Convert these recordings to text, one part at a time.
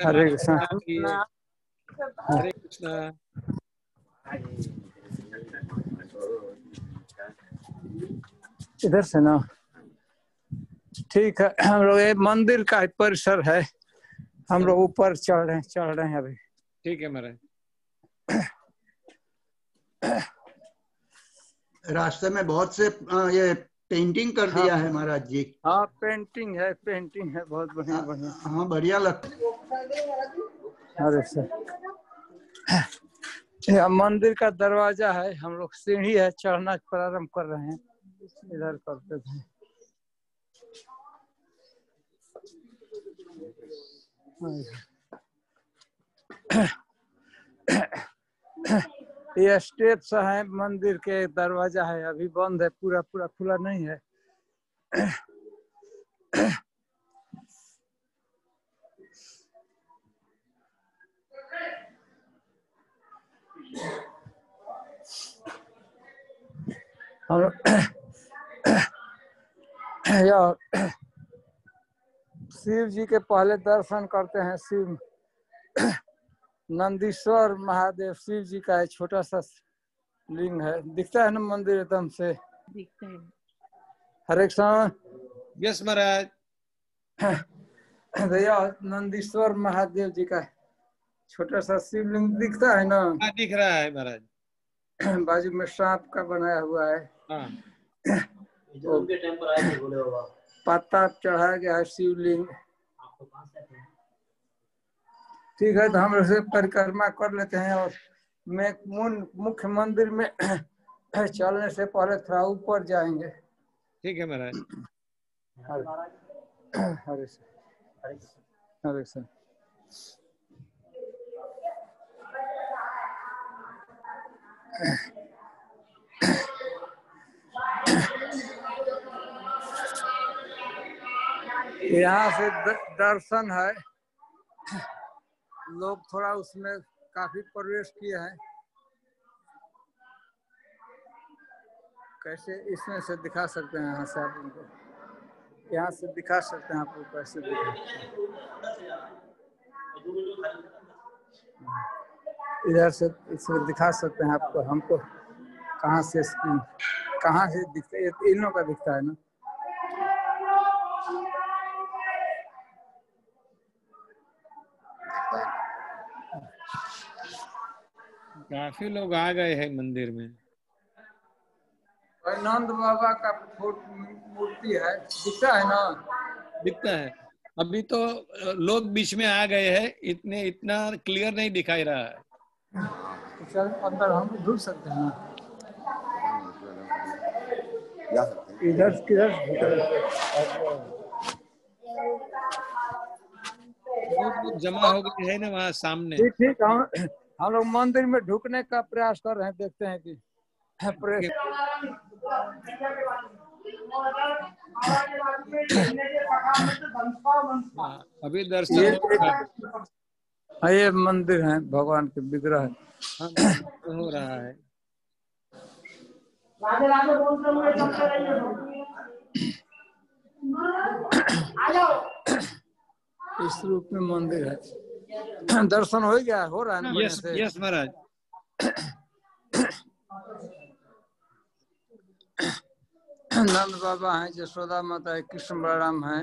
हरे कृष्ण। हरे कृष्णा। इधर से ना ठीक है। हम लोग ये मंदिर का परिसर है, हम लोग ऊपर चढ़ रहे हैं अभी। ठीक है महाराज। रास्ते में बहुत से ये पेंटिंग कर दिया है महाराज जी। हाँ पेंटिंग है बहुत बढ़िया बढ़िया। हाँ बढ़िया लगता। अरे सर यह मंदिर का दरवाजा है, हम लोग सीढ़ी है, चढ़ना प्रारंभ कर रहे हैं। इधर करते थे। ये स्टेप्स है, मंदिर के दरवाजा है, अभी बंद है, पूरा खुला नहीं है। और शिव जी के पहले दर्शन करते हैं। शिव नंदीश्वर महादेव शिव जी का एक छोटा सा लिंग है, दिखता है ना मंदिर एकदम से दिखता है। हरे कृष्ण। यस महाराज। भैया नंदीश्वर महादेव जी का छोटा सा शिवलिंग दिखता है ना? हाँ दिख रहा है महाराज। बाजू में सांप का बनाया हुआ है। हाँ पत्ता चढ़ाया गया है शिवलिंग। ठीक है तो हम उसे परिक्रमा कर लेते हैं और मैं मुख्य मंदिर में चलने से पहले थोड़ा ऊपर जाएंगे। ठीक है महाराज। हरे हरे सर। यहाँ से दर्शन है, लोग थोड़ा उसमें काफी प्रवेश किए हैं। कैसे इसमें से दिखा सकते हैं? यहाँ से आप उनको यहाँ से दिखा सकते हैं, आपको कैसे दिखा। इधर से इसमें दिखा सकते हैं आपको, हमको कहाँ से दिखता है? इन लोगों का दिखता है ना। काफी लोग आ गए हैं मंदिर में। नंद बाबा का मूर्ति है, दिखता है ना? दिखता है। अभी तो लोग बीच में आ गए हैं, इतना क्लियर नहीं दिखाई रहा है। चल अंदर हम ढूंढ सकते हैं ना? इधर किधर लोग जमा हो गए हैं ना वहाँ सामने। ठीक हम लोग मंदिर में ढुकने का प्रयास कर रहे हैं, देखते हैं कि अभी दर्शन ये मंदिर है, भगवान के विग्रह है। हो रहा है। इस रूप में मंदिर है। दर्शन हो गया, हो रहा है ना? यस महाराज। नंद बाबा हैं, यशोदा माता है, कृष्ण बलराम है।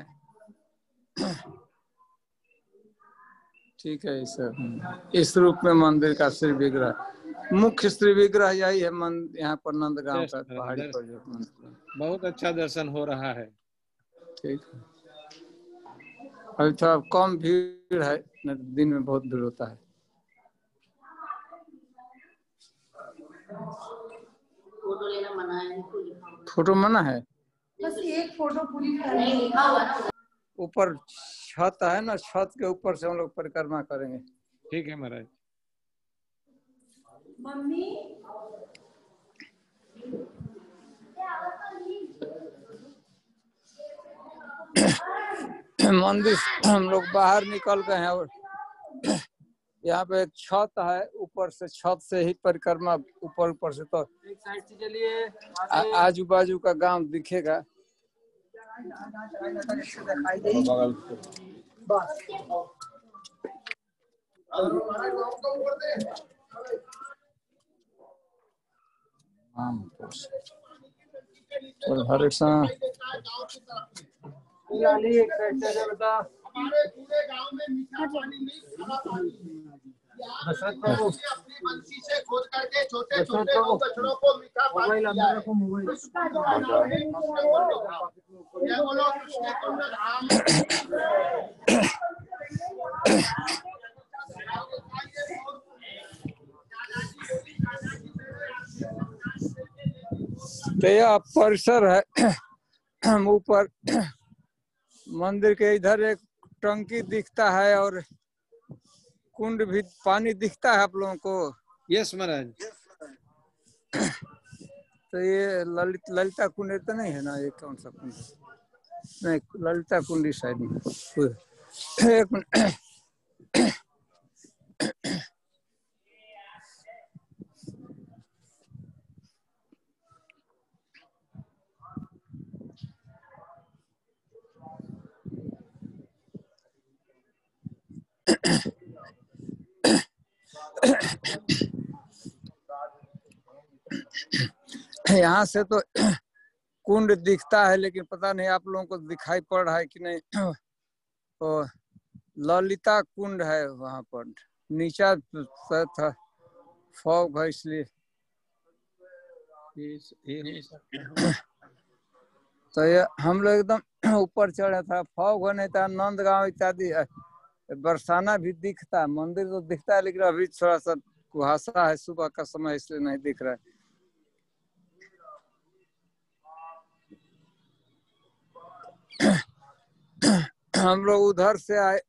ठीक है, इस रूप में मंदिर का श्री विग्रह, मुख्य श्री विग्रह यही है। यहाँ पर नंदगांव का पहाड़ी पर जो बहुत अच्छा दर्शन हो रहा है। ठीक है, अभी थोड़ा कम भीड़ है, दिन में बहुत भीड़ होता है। फोटो लेना मना है। फोटो मना है? बस एक फोटो पूरी नहीं लिखा हुआ ना। ऊपर छत है ना, छत के ऊपर से हम लोग परिक्रमा करेंगे। ठीक है महाराज। मम्मी मंदिर हम लोग बाहर निकल गए हैं और यहाँ पे एक छत है, ऊपर से छत से ही परिक्रमा ऊपर से तो एक साइड से चलिए, आजू बाजू का गांव दिखेगा। और हर एक समय हमारे पूरे गांव में मीठा पानी नहीं खारा पानी नहीं। अपनी बंसी से खोद करके छोटे छोटे बछड़ों को मीठा पानी पिलाए। ये बोलो कृष्ण कुंड धाम। तो यह परिसर है। ऊपर मंदिर के इधर एक टंकी दिखता है और कुंड भी पानी दिखता है आप लोगों को। यस महाराज। तो ये ललिता कुंड तो नहीं है ना? ये कौन सा कुंड? नहीं, ललिता कुंड इस साइड में। एक मिनट। यहाँ से तो कुंड दिखता है, लेकिन पता नहीं आप लोगों को दिखाई पड़ रहा है कि नहीं। तो ललिता कुंड है वहां पर। नीचा था फॉग है, इसलिए तो ये हम लोग एकदम ऊपर चढ़ा था। फॉग होने था। नंदगांव इत्यादि बरसाना भी दिखता है। मंदिर तो दिखता है, लेकिन अभी थोड़ा सा कुहासा है, सुबह का समय, इसलिए नहीं दिख रहा है। हम लोग उधर से आए।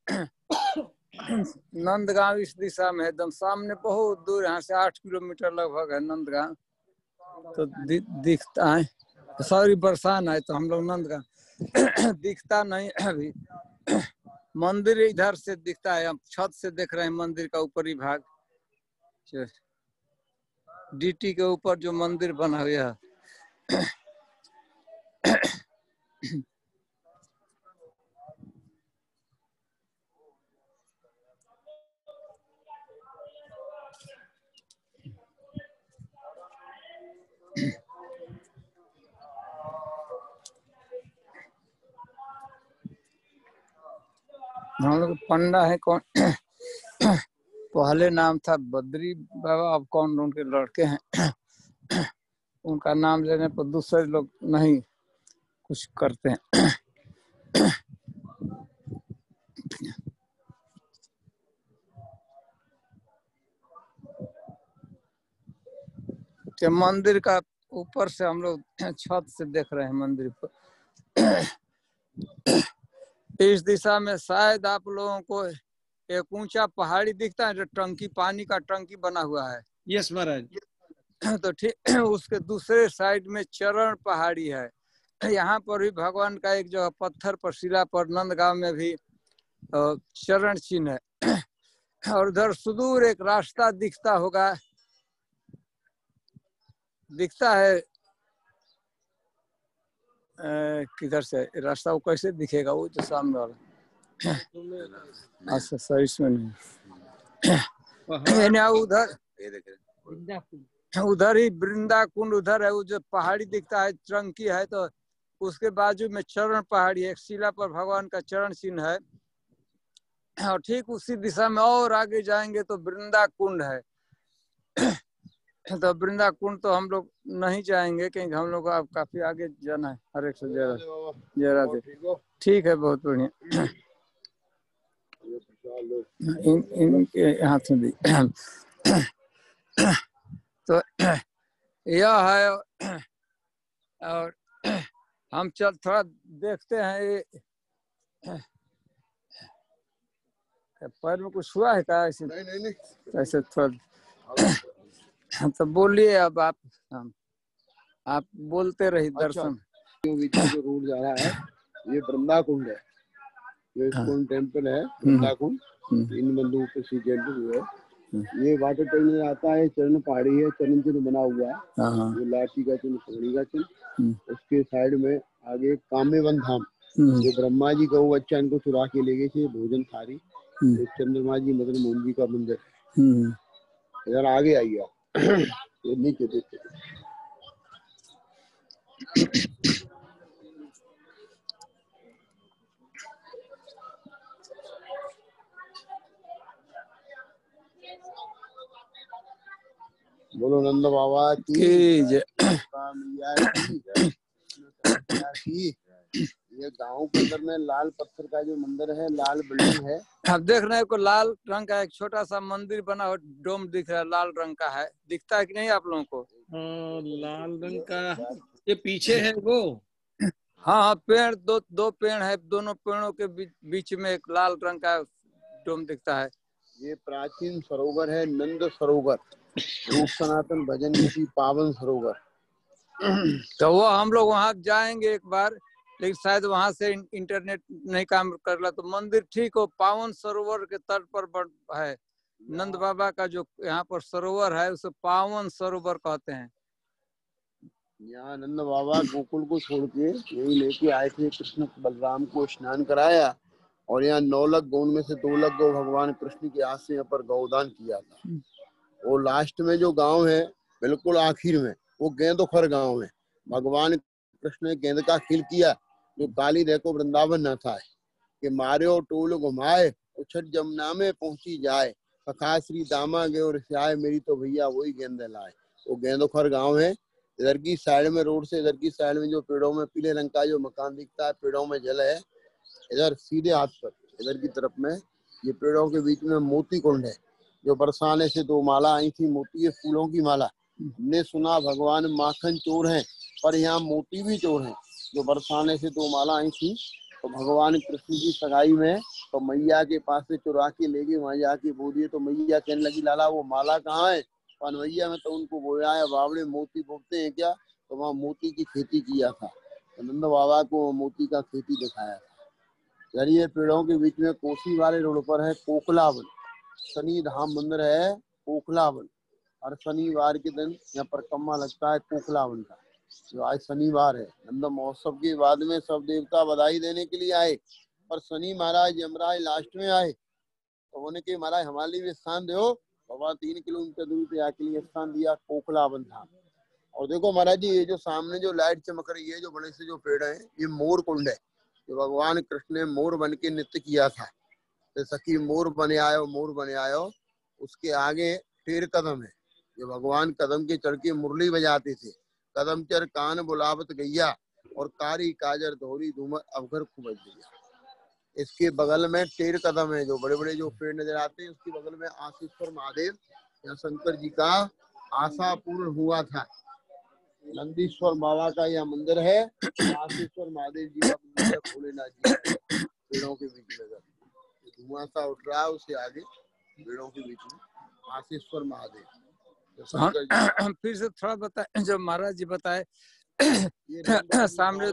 नंदगांव इस दिशा में, एकदम सामने बहुत दूर, यहाँ से 8 किलोमीटर लगभग है नंदगांव। तो दिखता है, सॉरी बरसाना है, तो हम लोग नंदगांव दिखता नहीं अभी। मंदिर इधर से दिखता है। हम छत से देख रहे हैं मंदिर का ऊपरी भाग। डीटी के ऊपर जो मंदिर बना हुआ है। हम लोग पंडा है कौन? पहले नाम था बद्री बाबा, अब कौन उनके लड़के हैं। उनका नाम लेने पर दूसरे लोग नहीं कुछ करते हैं। तो मंदिर का ऊपर से हम लोग छत से देख रहे हैं मंदिर पर। इस दिशा में शायद आप लोगों को एक ऊंचा पहाड़ी दिखता है, जो टंकी, पानी का टंकी बना हुआ है। यस महाराज। तो ठीक, उसके दूसरे साइड में चरण पहाड़ी है। यहाँ पर भी भगवान का एक जगह पत्थर पर, शिला पर, नंदगांव में भी चरण चिन्ह है। और उधर सुदूर एक रास्ता दिखता होगा, दिखता है। किधर से रास्ता? वो कैसे दिखेगा? वो जो सामने वाला। अच्छा सर, इसमें नहीं। उधर ही वृंदा कुंड उधर है। वो जो पहाड़ी दिखता है, टंकी है, तो उसके बाजू में चरण पहाड़ी है। एक शिला पर भगवान का चरण चिन्ह है। और ठीक उसी दिशा में और आगे जाएंगे तो वृंदा कुंड है। तो वृंदा कुंड तो हम लोग नहीं जाएंगे, क्योंकि हम लोग को अब काफी आगे जाना है। हर एक से जरा दे। ठीक है, बहुत बढ़िया। इनके हाथ में दी। तो यह है। और हम चल थोड़ा देखते हैं। ये पैर में कुछ हुआ है क्या? ऐसे नहीं। ऐसे थोड़ा तो बोलिए अब आप बोलते रहिए। दर्शन जो रोड जा रहा है, ये वृंदा कुंड है। ये इस्कॉन टेम्पल है, वृंदा कुंड। इन बंधुओं के सीजन हुए ये वाटर टर्मिनल आता है, चरण पहाड़ी है, चरण चिन्ह बना हुआ है, हाँ वो लाठी का चिन्ह, पगड़ी का चिन्ह। उसके साइड में आगे काम्यवन धाम, जो ब्रह्मा जी गौ बच्चा इनको चुरा के ले गए थे भोजन थारी, तो चंद्रमा जी मदन मोहन जी का मंदिर। इधर आगे आइए ये नीचे देखिए। बोलो नंद बाबा की जय। ये गांव के अंदर में लाल पत्थर का जो मंदिर है, लाल बिल्डिंग है, आप देख रहे हैं को लाल रंग का एक छोटा सा मंदिर बना हुआ डोम दिख रहा है, लाल रंग का है, दिखता है कि नहीं आप लोगों को? लाल रंग का ये पीछे है वो। हाँ पेड़ दो पेड़ है, दोनों पेड़ों के बीच में एक लाल रंग का डोम दिखता है। ये प्राचीन सरोवर है, नंद सरोवर, रूप सनातन भजन की पावन सरोवर। तो वो हम लोग वहाँ जाएंगे एक बार, लेकिन शायद वहां से इंटरनेट नहीं काम कर रहा। तो मंदिर ठीक हो, पावन सरोवर के तट पर है। नंद बाबा का जो यहाँ पर सरोवर है उसे पावन सरोवर कहते हैं। यहाँ नंद बाबा गोकुल को छोड़ के यही लेके आए थे, कृष्ण बलराम को स्नान कराया, और यहाँ 9 लाख गौ में से 2 लाख गौ भगवान कृष्ण के हाथ से यहाँ पर गौदान किया था। और लास्ट में जो गांव है बिल्कुल आखिर में, वो गेंदोखर गांव है। भगवान कृष्ण ने गेंद का खेल किया, जो काली देखो वृंदावन न था, कि मार्यो टोल घुमाए, उछट जमुना में पहुंची जाए, सखा श्री दामा गे और आए, मेरी तो भैया वही गेंद लाए। वो गेंदोखर गांव है। इधर की साइड में, रोड से इधर की साइड में जो पेड़ों में पीले रंग का जो मकान दिखता है, पेड़ों में जल है। इधर सीधे हाथ पर इधर की तरफ में ये पेड़ों के बीच में मोती कुंड है, जो बरसाने से 2 माला आई थी, मोती के फूलों की माला। हमने सुना भगवान माखन चोर हैं, पर यहाँ मोती भी चोर हैं। जो बरसाने से 2 माला आई थी, तो भगवान कृष्ण की सगाई में तो मैया के पास से चुरा के ले गए, वहां जाके बो दिए। तो मैया कहने लगी, लाला वो माला कहाँ है? पनवैया में तो उनको बोया है, बावड़े मोती बोते हैं क्या? तो वहाँ मोती की खेती किया था। तो नंद बाबा को मोती का खेती दिखाया था। यार ये पेड़ों के बीच में कोसी वाले रोड पर है कोकलावन, शनि धाम मंदिर है कोकलावन। हर शनिवार के दिन यहाँ परिक्रमा लगता है कोकलावन का, जो आज शनिवार है। नंद महोत्सव के बाद में सब देवता बधाई देने के लिए आए, पर शनि महाराज यमराज लास्ट में आए। तो उन्होंने कहा महाराज हमारे लिए भी स्थान दो। बाबा 3 किलोमीटर दूर पे आके लिए स्थान दिया कोकलावन धाम। और देखो महाराज जी, ये जो सामने जो लाइट चमक रही है, जो बड़े से जो पेड़ है, ये मोर कुंड है, जो भगवान कृष्ण ने मोर बन के नृत्य किया था। तो सखी मोर बने आयो, मोर बने आयो। उसके आगे 13 कदम है, जो भगवान कदम के चढ़ के मुरली बजाते थे। कदम चर कान बुलावत गैया, और कारी काजर धोरी धूमर अवघर खूब गैया। इसके बगल में 13 कदम है, जो बड़े बड़े जो पेड़ नजर आते हैं, उसके बगल में आशीश्वर महादेव, यहाँ शंकर जी का आशा पूर्ण हुआ था। नंदीश्वर बाबा का यह मंदिर है, आशीश्वर महादेव जी का मंदिर है, भोलेनाथ जी का, पेड़ों के बीच में धुआं सा उठ रहा है, उससे आगे पेड़ों के बीच में आशीश्वर महादेव। फिर से थोड़ा बताए, जो महाराज जी बताए सामने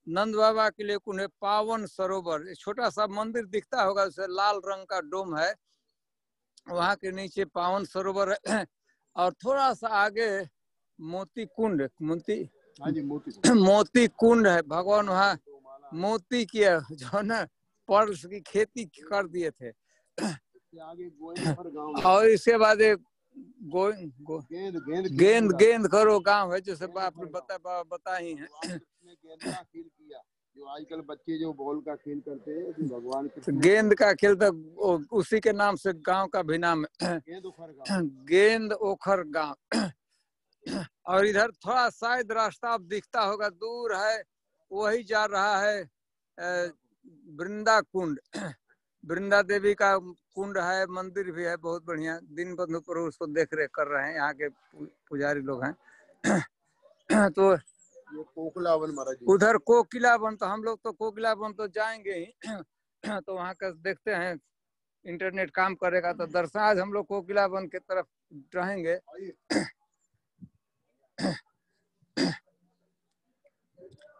नंद बाबा के लिए कुंड है, पावन सरोवर। छोटा सा मंदिर दिखता होगा, उसे लाल रंग का डोम है, वहाँ के नीचे पावन सरोवर है। और थोड़ा सा आगे मोती कुंड, मोती कुंड है। भगवान वहाँ मोती की जो है पर्स की खेती कर दिए थे। और इसके बाद गेंद करो गांव है, जैसे बाप ने बता ही है। जो आजकल बच्चे जो बॉल का खेल करते हैं, भगवान गेंद का खेल, तो उसी के नाम से गांव का भी नाम है, गेंद ओखर गांव। और इधर थोड़ा शायद रास्ता अब दिखता होगा, दूर है, वही जा रहा है वृंदा कुंड। वृंदा देवी का कुंड है, मंदिर भी है बहुत बढ़िया। दिन बंधु प्रभु उसको देख रेख कर रहे हैं, यहाँ के पुजारी लोग हैं। तो ये कोकिलावन महाराज, उधर कोकिलावन, तो हम लोग तो कोकिलावन तो जाएंगे ही। तो वहाँ का देखते हैं, इंटरनेट काम करेगा तो दर्शन। आज हम लोग कोकिलावन की तरफ रहेंगे।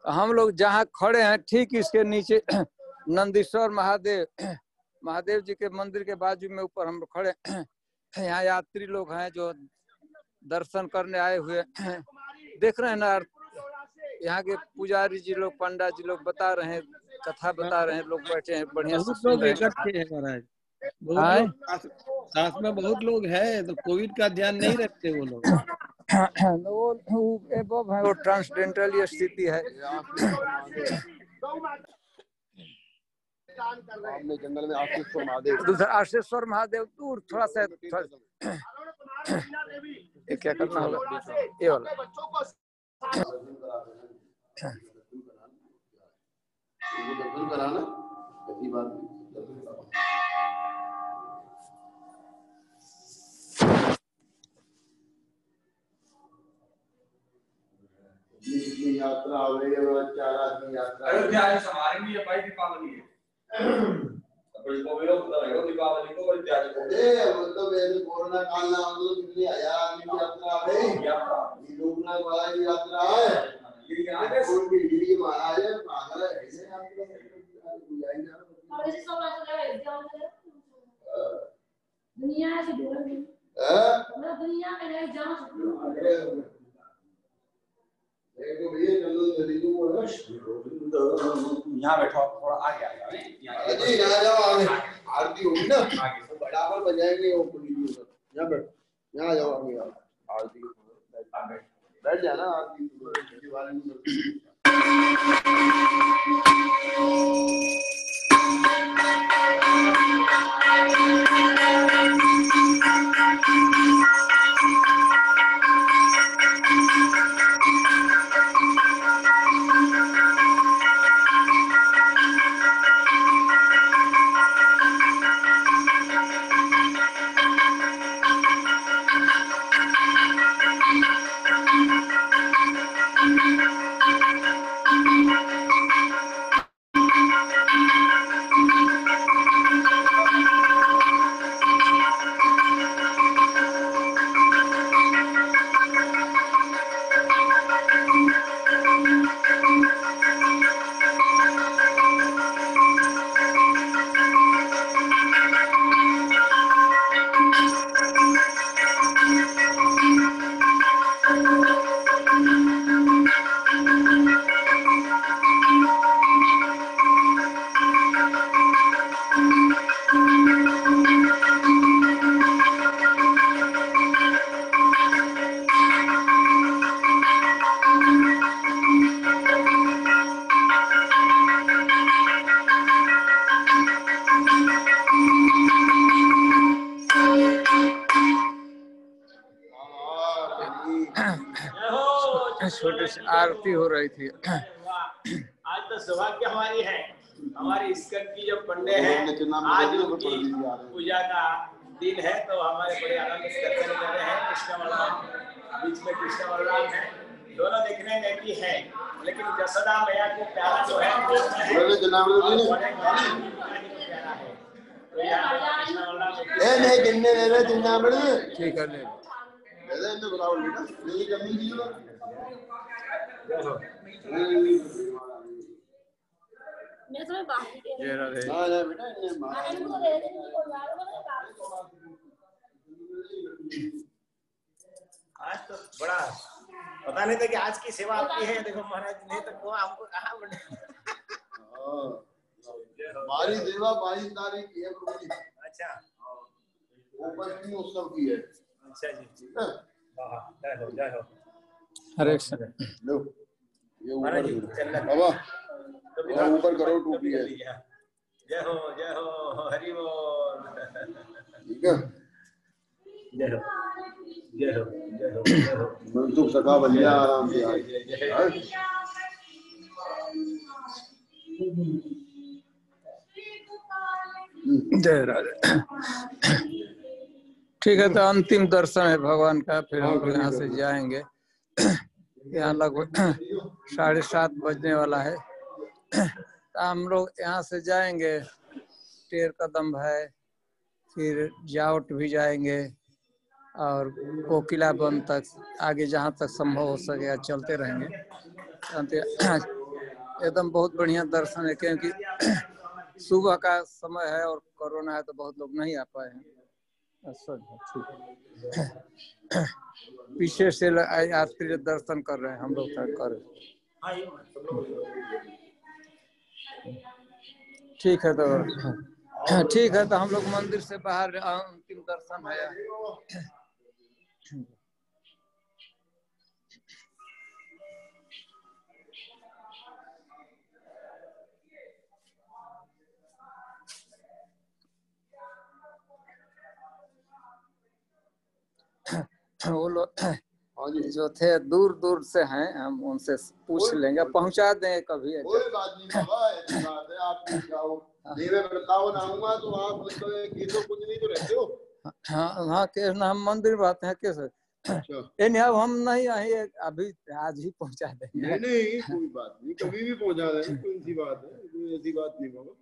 हम लोग जहाँ खड़े हैं, ठीक इसके नीचे नंदीश्वर महादेव महादेव जी के मंदिर के बाजू में ऊपर हम लोग खड़े यहाँ यात्री लोग हैं जो दर्शन करने आए हुए देख रहे हैं ना। यहाँ के पुजारी जी लोग, पंडा जी लोग बता रहे हैं, कथा बता रहे हैं, लोग बैठे हैं बढ़िया से बहुत सुन लोग रहे हैं। इकट्ठे हैं महाराज, बहुत हाँ लोग साथ में बहुत लोग हैं, तो कोविड का ध्यान नहीं रखते वो लोग। वो ट्रांसडेंटल स्थिति है। सामने जंगल में आशीश्वर महादेव, दूसरा आशीश्वर महादेव दूर थोड़ा सा ये क्या करना होगा, ये वाला दर्शन कराना ऐसी बात नहीं। यात्रा हो रही है, चारा की यात्रा। अयोध्या आज हमारे भी ये भाई दीपावली है। बड़ी पॉपुलर होता है दीपावली को, बड़ी प्यारी को। मतलब ऐसे कोरोना काल ना हो तो कितनी हजार आदमी की यात्रा आ गई। ये लोकनाथ वाला की यात्रा है, ये क्या है, कौन की गिरी के महाराज है, पागल है ऐसे आपको बुझाएंगे। और ऐसे सब ऐसा है एग्जाम में दुनिया से बोल रही है, मैं दुनिया में नहीं जाऊं। देखो भैया चलो जल्दी को बोलो, यहाँ बैठो, थोड़ा आगे आ जाओ। अजी यहाँ जाओ, आगे आरती होगी ना, आगे तो बड़ा पर बजाएंगे वो पुलिस को। यहाँ बैठ, यहाँ जाओ आगे, आरती बैठ जाना, आरती के बारे में। छोटी सी आरती हो रही थी। आज तो सौभाग्य हमारी है, हमारी इस्कन की जो पंडे हैं, आज उनकी पूजा का दिन है, तो हमारे बड़े आनंद से दर्शन कर रहे हैं। कृष्ण बलराम, बीच में कृष्ण बलराम है, दोनों देखने में भी है, लेकिन जसोदा मैया को प्यारा जो है प्यारा है। तो यहाँ कृष्ण बलराम ठीक है, ले मैं तुम्हें बात ये रहे। आज तो बड़ा पता नहीं था कि आज की सेवा आपकी है। देखो महाराज ने तो को हमको कहा बड़े हमारी सेवा 22 तारीख की है। अच्छा, उपस्थिति उत्सव की है। अच्छा जी, जय हो जय हो। हरे लो ये महाराज जी ऊपर चलना बाबा, ऊपर करो, टोपी है। जय हो हरि बोल। ठीक है, जय हो जय हो जय हो जय हो। मनसुख सखा बलिया आराम से जय राधे। ठीक है, तो अंतिम दर्शन है भगवान का, फिर हम लोग यहाँ से जाएंगे। यहाँ लगभग 7:30 बजने वाला है। तो हम लोग यहाँ से जाएंगे, टेर कदम है, फिर जावट भी जाएंगे और कोकिला वन तक, आगे जहाँ तक संभव हो सके चलते रहेंगे। एकदम बहुत बढ़िया दर्शन है, क्योंकि सुबह का समय है और कोरोना है तो बहुत लोग नहीं आ पाए हैं। अच्छा ठीक है। पीछे से यात्री दर्शन कर रहे हैं, हम लोग कर। ठीक है तो हम लोग मंदिर से बाहर अंतिम दर्शन है। वो लोग जो थे दूर दूर से हैं, हम उनसे पूछ लेंगे, पहुंचा दें कभी। कोई बात नहीं बाबा, ऐसी बात है, आप ठीक जाओ। देवे वृंदावन आऊंगा तो आप मतलब केशव कुंज नहीं तो रहते हो? हाँ केस हम मंदिर में आते हैं केसर। अब हम नहीं आए अभी, आज ही पहुंचा देंगे। नहीं कोई बात नहीं, कभी भी पहुंचा देना, कोई सी बात है, कोई ऐसी बात नहीं बाबा।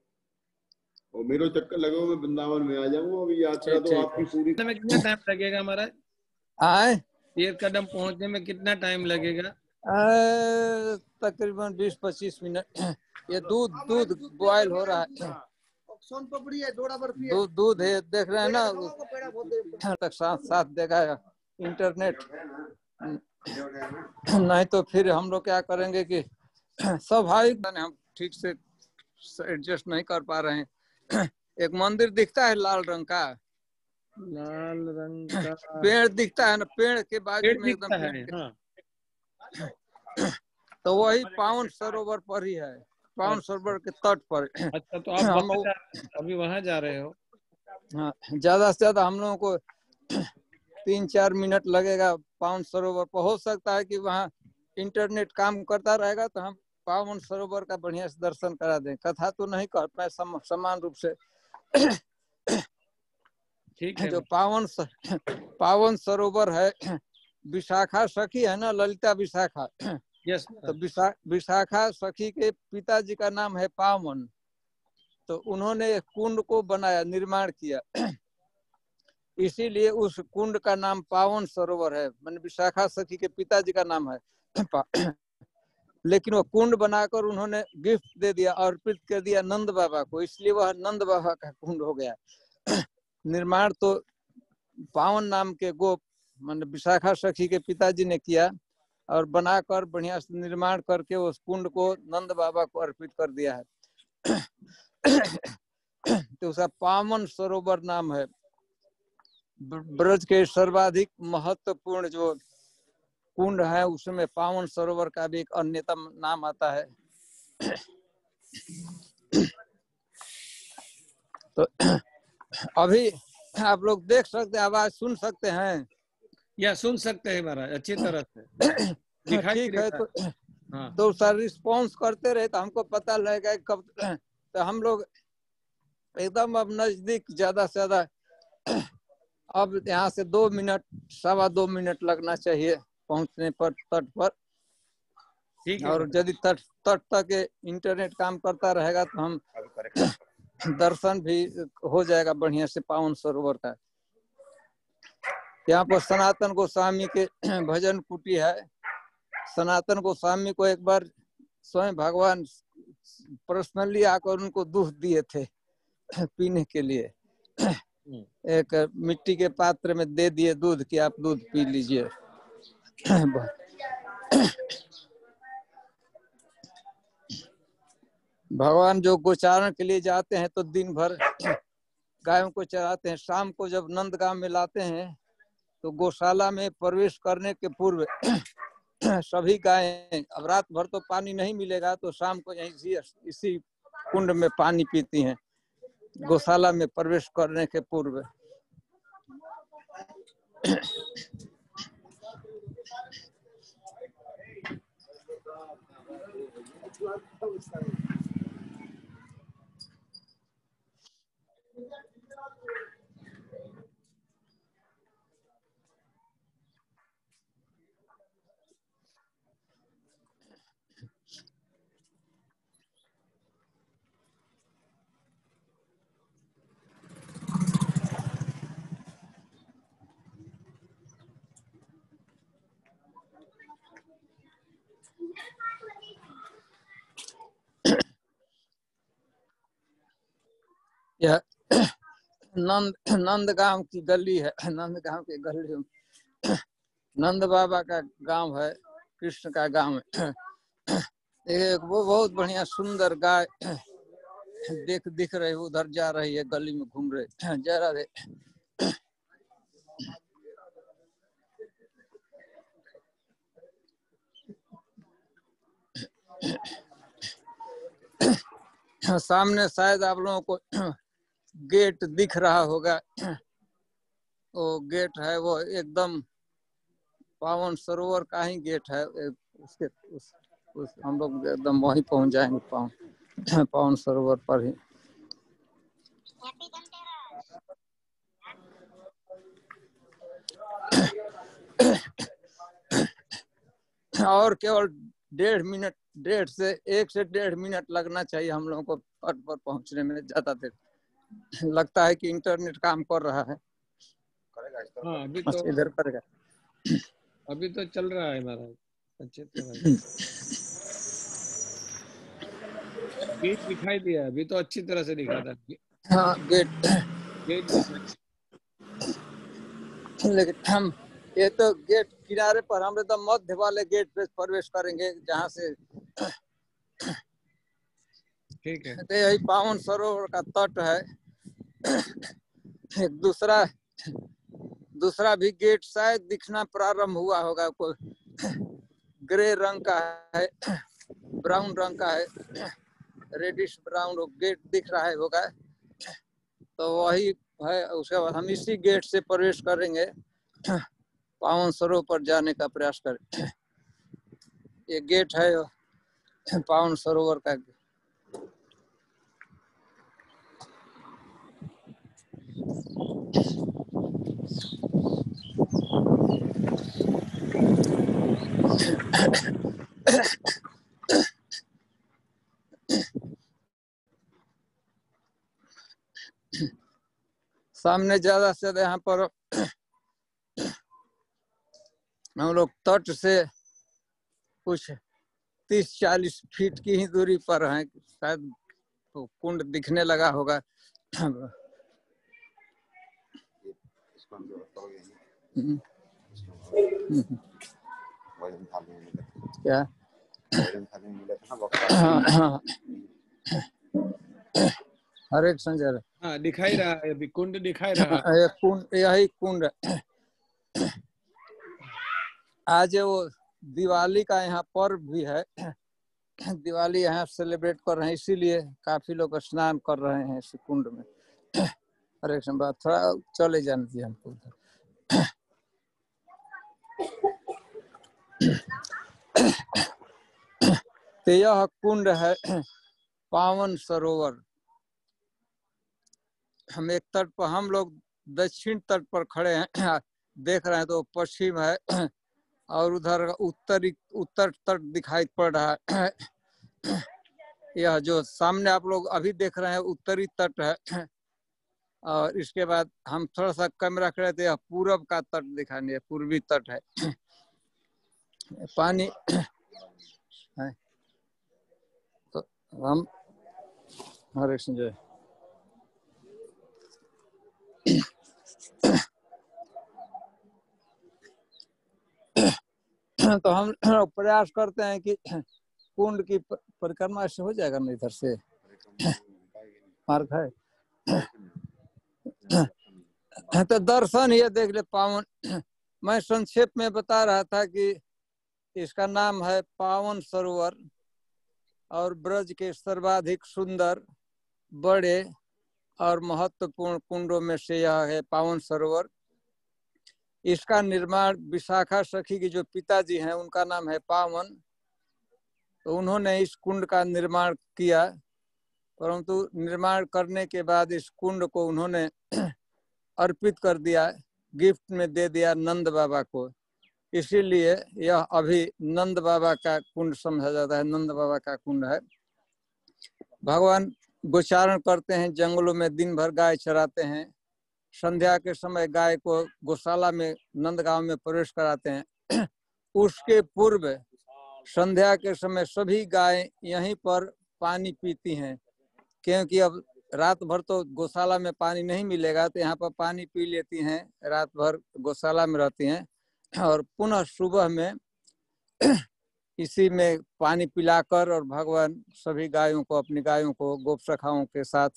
और मेरे चक्कर लगे मैं वृंदावन में आ जाऊंगा। अभी यात्रा तो आपकी पूरी। में कितना टाइम लगेगा महाराज? आए तीर्थ कदम पहुंचने में कितना टाइम लगेगा? तकरीबन 20-25 मिनट। ये दूध बॉयल हो रहा है, सोन पापड़ी है, जोड़ा बर्फी है, दूध है, देख रहे हैं ना, तक साथ देगा इंटरनेट। नहीं तो फिर हम लोग क्या करेंगे कि स्वाभाविक हम ठीक से एडजस्ट नहीं कर पा रहे हैं। एक मंदिर दिखता है लाल रंग का, पेड़ दिखता है ना, पेड़ के बाजू में एकदम है, हाँ। तो वही पावन सरोवर पर ही है, पावन सरोवर के तट पर। अच्छा, तो आप अभी वहां जा रहे हो? हाँ, ज्यादा से ज्यादा हम लोगों को 3-4 मिनट लगेगा पावन सरोवर पर। हो सकता है कि वहाँ इंटरनेट काम करता रहेगा तो हम पावन सरोवर का बढ़िया से दर्शन करा दें। कथा तो नहीं कर पाए समान रूप से। ठीक है। जो पावन सरोवर है, विशाखा सखी है ना, ललिता विशाखा। यस। तो विशाखा सखी के पिताजी का नाम है पावन, तो उन्होंने कुंड को बनाया, निर्माण किया, इसीलिए उस कुंड का नाम पावन सरोवर है। मैंने विशाखा सखी के पिताजी का नाम है। लेकिन वो कुंड बनाकर उन्होंने गिफ्ट दे दिया, अर्पित कर दिया नंद बाबा को, इसलिए वह नंद बाबा का कुंड हो गया। निर्माण तो पावन नाम के गोप मान विशाखा सखी के पिताजी ने किया और बनाकर बढ़िया से निर्माण करके उस कुंड को नंद बाबा को अर्पित कर दिया है। तो उसका पावन सरोवर नाम है। ब्रज के सर्वाधिक महत्वपूर्ण जो कुंड है उसमें पावन सरोवर का भी एक अन्यतम नाम आता है। तो अभी आप लोग देख सकते हैं, आवाज सुन सकते हैं? या सुन सकते हैं महाराज अच्छी तरह से। ठीक है, तो सर रिस्पॉन्स करते रहे तो हमको पता लगेगा कब। तो हम लोग एकदम अब नजदीक, ज्यादा से ज्यादा अब यहाँ से 2 मिनट 2.25 मिनट लगना चाहिए पहुंचने पर तट पर। ठीक है। और यदि तट तक इंटरनेट काम करता रहेगा तो हम दर्शन भी हो जाएगा बढ़िया से पावन सरोवर का। यहाँ पर सनातन गोस्वामी के भजन कुटी है। सनातन गोस्वामी को एक बार स्वयं भगवान पर्सनली आकर उनको दूध दिए थे पीने के लिए। एक मिट्टी के पात्र में दे दिए दूध कि आप दूध पी लीजिए। भगवान जो गोचारण के लिए जाते हैं तो दिन भर गायों को चराते हैं। शाम को जब नंदगांव में लाते हैं तो गौशाला में प्रवेश करने के पूर्व सभी गायें, अब रात भर तो पानी नहीं मिलेगा तो शाम को यहीं इसी कुंड में पानी पीती हैं गौशाला में प्रवेश करने के पूर्व। यह नंदगांव की गली है। नंदगांव की गली में नंद बाबा का गांव है, कृष्ण का गांव है। एक वो बहुत बढ़िया सुंदर गाय दिख रही, उधर जा रही है, गली में घूम रही। जय राधे। सामने शायद आप लोगों को गेट दिख रहा होगा। वो गेट है, वो एकदम पावन सरोवर का ही गेट है। उसके उस हम लोग एकदम वहीं पहुंच जाएंगे, पावन सरोवर पर ही। और केवल 1.5 से 1.5 मिनट लगना चाहिए हम लोगों को तट पर पहुंचने में। ज्यादा देर लगता है कि इंटरनेट काम कर रहा है। हाँ, अभी तो इधर करेगा, अभी तो चल रहा है महाराज अच्छे तरह। गेट दिखाई दिया, अभी तो अच्छी तरह से दिखा था। हाँ गेट दिखा। लेकिन हम ये तो गेट किनारे पर, हम एकदम मध्य वाले गेट पे प्रवेश करेंगे जहाँ से ठीक है। तो यही पावन सरोवर का तट है। एक दूसरा भी गेट शायद दिखना प्रारंभ हुआ होगा, कोई ग्रे रंग का है, ब्राउन रंग का है, रेडिश ब्राउन गेट दिख रहा है होगा, तो वही है। उसके बाद हम इसी गेट से प्रवेश करेंगे, पावन सरोवर पर जाने का प्रयास करें। ये गेट है पावन सरोवर का। सामने ज्यादा से ज्यादा यहाँ पर हम लोग तट से कुछ 30-40 फीट की ही दूरी पर हैं। शायद तो कुंड दिखने लगा होगा। क्या हर एक संजय हाँ, दिखाई रहा है, अभी कुंड दिखाई रहा है। ये कुंड, यही कुंड। आज वो दिवाली का यहाँ पर्व भी है। दिवाली यहाँ सेलिब्रेट कर रहे हैं, इसीलिए काफी लोग स्नान कर रहे हैं इस कुंड में। हरे कृष्ण बात, थोड़ा चले जाने दिए हमको। तो यह कुंड है पावन सरोवर। हम एक तट पर, हम लोग दक्षिण तट पर खड़े हैं, देख रहे हैं तो पश्चिम है, और उधर उत्तर तट दिखाई पड़ रहा है। यह जो सामने आप लोग अभी देख रहे हैं उत्तरी तट है, और इसके बाद हम थोड़ा सा कैमरा खड़े थे, यह पूरब का तट दिखाने, पूर्वी तट है। पानी है तो हम हरे कृष्ण। तो हम प्रयास करते हैं कि कुंड की परिक्रमा से हो जाएगा ना, इधर से मार्ग है। तो दर्शन ये देख ले पावन। मैं संक्षेप में बता रहा था कि इसका नाम है पावन सरोवर, और ब्रज के सर्वाधिक सुंदर, बड़े और महत्वपूर्ण कुंडों में से यह है पावन सरोवर। इसका निर्माण विशाखा सखी के जो पिताजी हैं उनका नाम है पावन, तो उन्होंने इस कुंड का निर्माण किया, परंतु निर्माण करने के बाद इस कुंड को उन्होंने अर्पित कर दिया, गिफ्ट में दे दिया नंद बाबा को। इसीलिए यह अभी नंद बाबा का कुंड समझा जाता है, नंद बाबा का कुंड है। भगवान गोचारण करते हैं जंगलों में, दिन भर गाय चराते हैं। संध्या के समय गाय को गौशाला में नंदगांव में प्रवेश कराते हैं। उसके पूर्व संध्या के समय सभी गाय यहीं पर पानी पीती हैं, क्योंकि अब रात भर तो गौशाला में पानी नहीं मिलेगा, तो यहाँ पर पानी पी लेती हैं, रात भर गौशाला में रहती हैं और पुनः सुबह में इसी में पानी पिलाकर और भगवान सभी गायों को, अपनी गायों को गोपसखाओं के साथ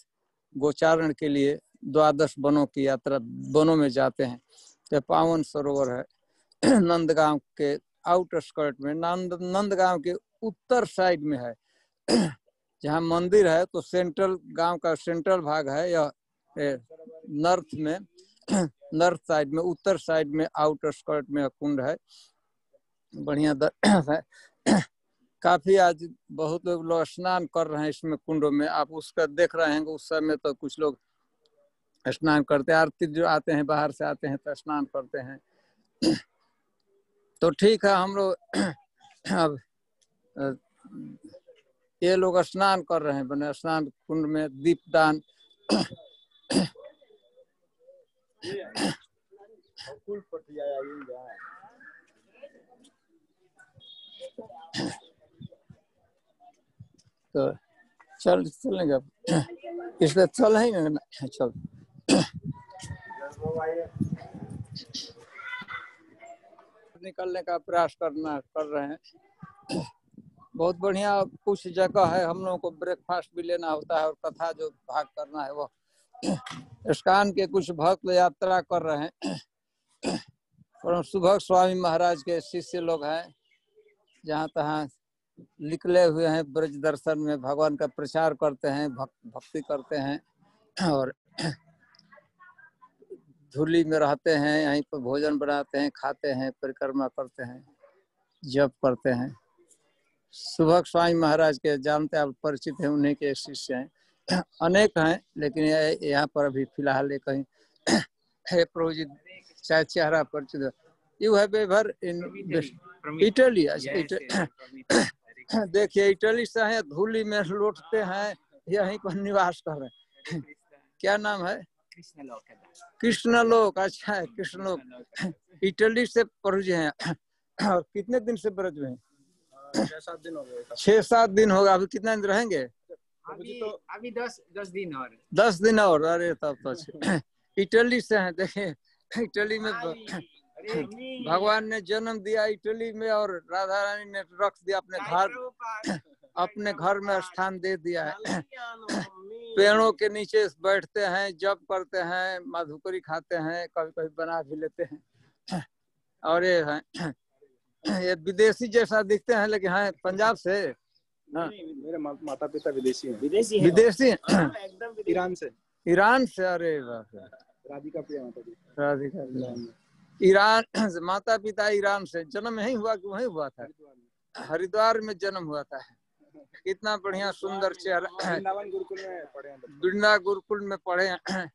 गोचारण के लिए द्वादश वनों की यात्रा, वनों में जाते हैं। तो पावन सरोवर है नंदगांव के आउटर स्कर्ट में, नंदगांव के उत्तर साइड में है जहाँ मंदिर है। तो सेंट्रल गांव का सेंट्रल भाग है, यह नॉर्थ में, नॉर्थ साइड में, उत्तर साइड में आउटर स्कर्ट में कुंड है। बढ़िया है। काफी आज बहुत लोग स्नान कर रहे हैं इसमें कुंडों में, आप उसका देख रहे हैं। उस समय तो कुछ लोग स्नान करते हैं, आरती जो आते हैं बाहर से आते हैं तो स्नान करते हैं। तो ठीक है, हम लोग अब ये लोग स्नान कर रहे हैं, बने स्नान कुंड में दीपदान तो चलेंगे अब, इसलिए चल ही ना, चल निकलने का प्रयास कर रहे हैं। बहुत बढ़िया कुछ जगह है, हम लोगों को ब्रेकफास्ट भी लेना होता है और कथा जो भाग करना है वो इस्कान के कुछ भक्त यात्रा कर रहे हैं और सुबह स्वामी महाराज के शिष्य लोग हैं, जहाँ तहाँ निकले हुए हैं ब्रज दर्शन में, भगवान का प्रचार करते हैं, भक्ति करते हैं और धूली में रहते हैं, यहीं पर भोजन बनाते हैं, खाते हैं, परिक्रमा करते हैं, जप करते हैं। सुबह स्वामी महाराज के जानते आप परिचित हैं, उन्हीं के शिष्य हैं, अनेक हैं, लेकिन यहाँ पर अभी फिलहाल एक है प्रभु जी शायद चेहरा परिचित। You have ever in Italy, देखिए इटली से हैं, धूली में लौटते हैं, यहीं पर निवास कर रहे हैं। क्या नाम है? कृष्णलोक। अच्छा है, कृष्णलोक। इटली से प्रभु जी हैं और कितने दिन से ब्रज में हैं? 6-7 दिन हो गए। 6-7 दिन होगा। अभी कितना दिन रहेंगे? अभी 10 दिन और 10 दिन और। अरे तब तो इटली से हैं। देखिए इटली में भगवान ने जन्म दिया इटली में और राधा रानी ने रख दिया अपने घर में स्थान दे दिया है। पेड़ों के नीचे बैठते हैं, जप करते हैं, मधुकरी खाते हैं, कभी कभी बना भी लेते हैं। और ये है, ये विदेशी जैसा दिखते हैं लेकिन हैं पंजाब से। मेरे माता पिता विदेशी हैं। विदेशी एकदम ईरान से। ईरान से? अरे बाप रे। राधिका प्रिया माता जी। राधिका प्रिया। ईरान से माता पिता, ईरान से। जन्म यहीं हुआ कि वहीं हुआ था? हरिद्वार में जन्म हुआ था। कितना बढ़िया सुंदर चेहरा। वृंदावन गुरुकुल में पढ़े हैं। वृंदा गुरुकुल में पढ़े हैं।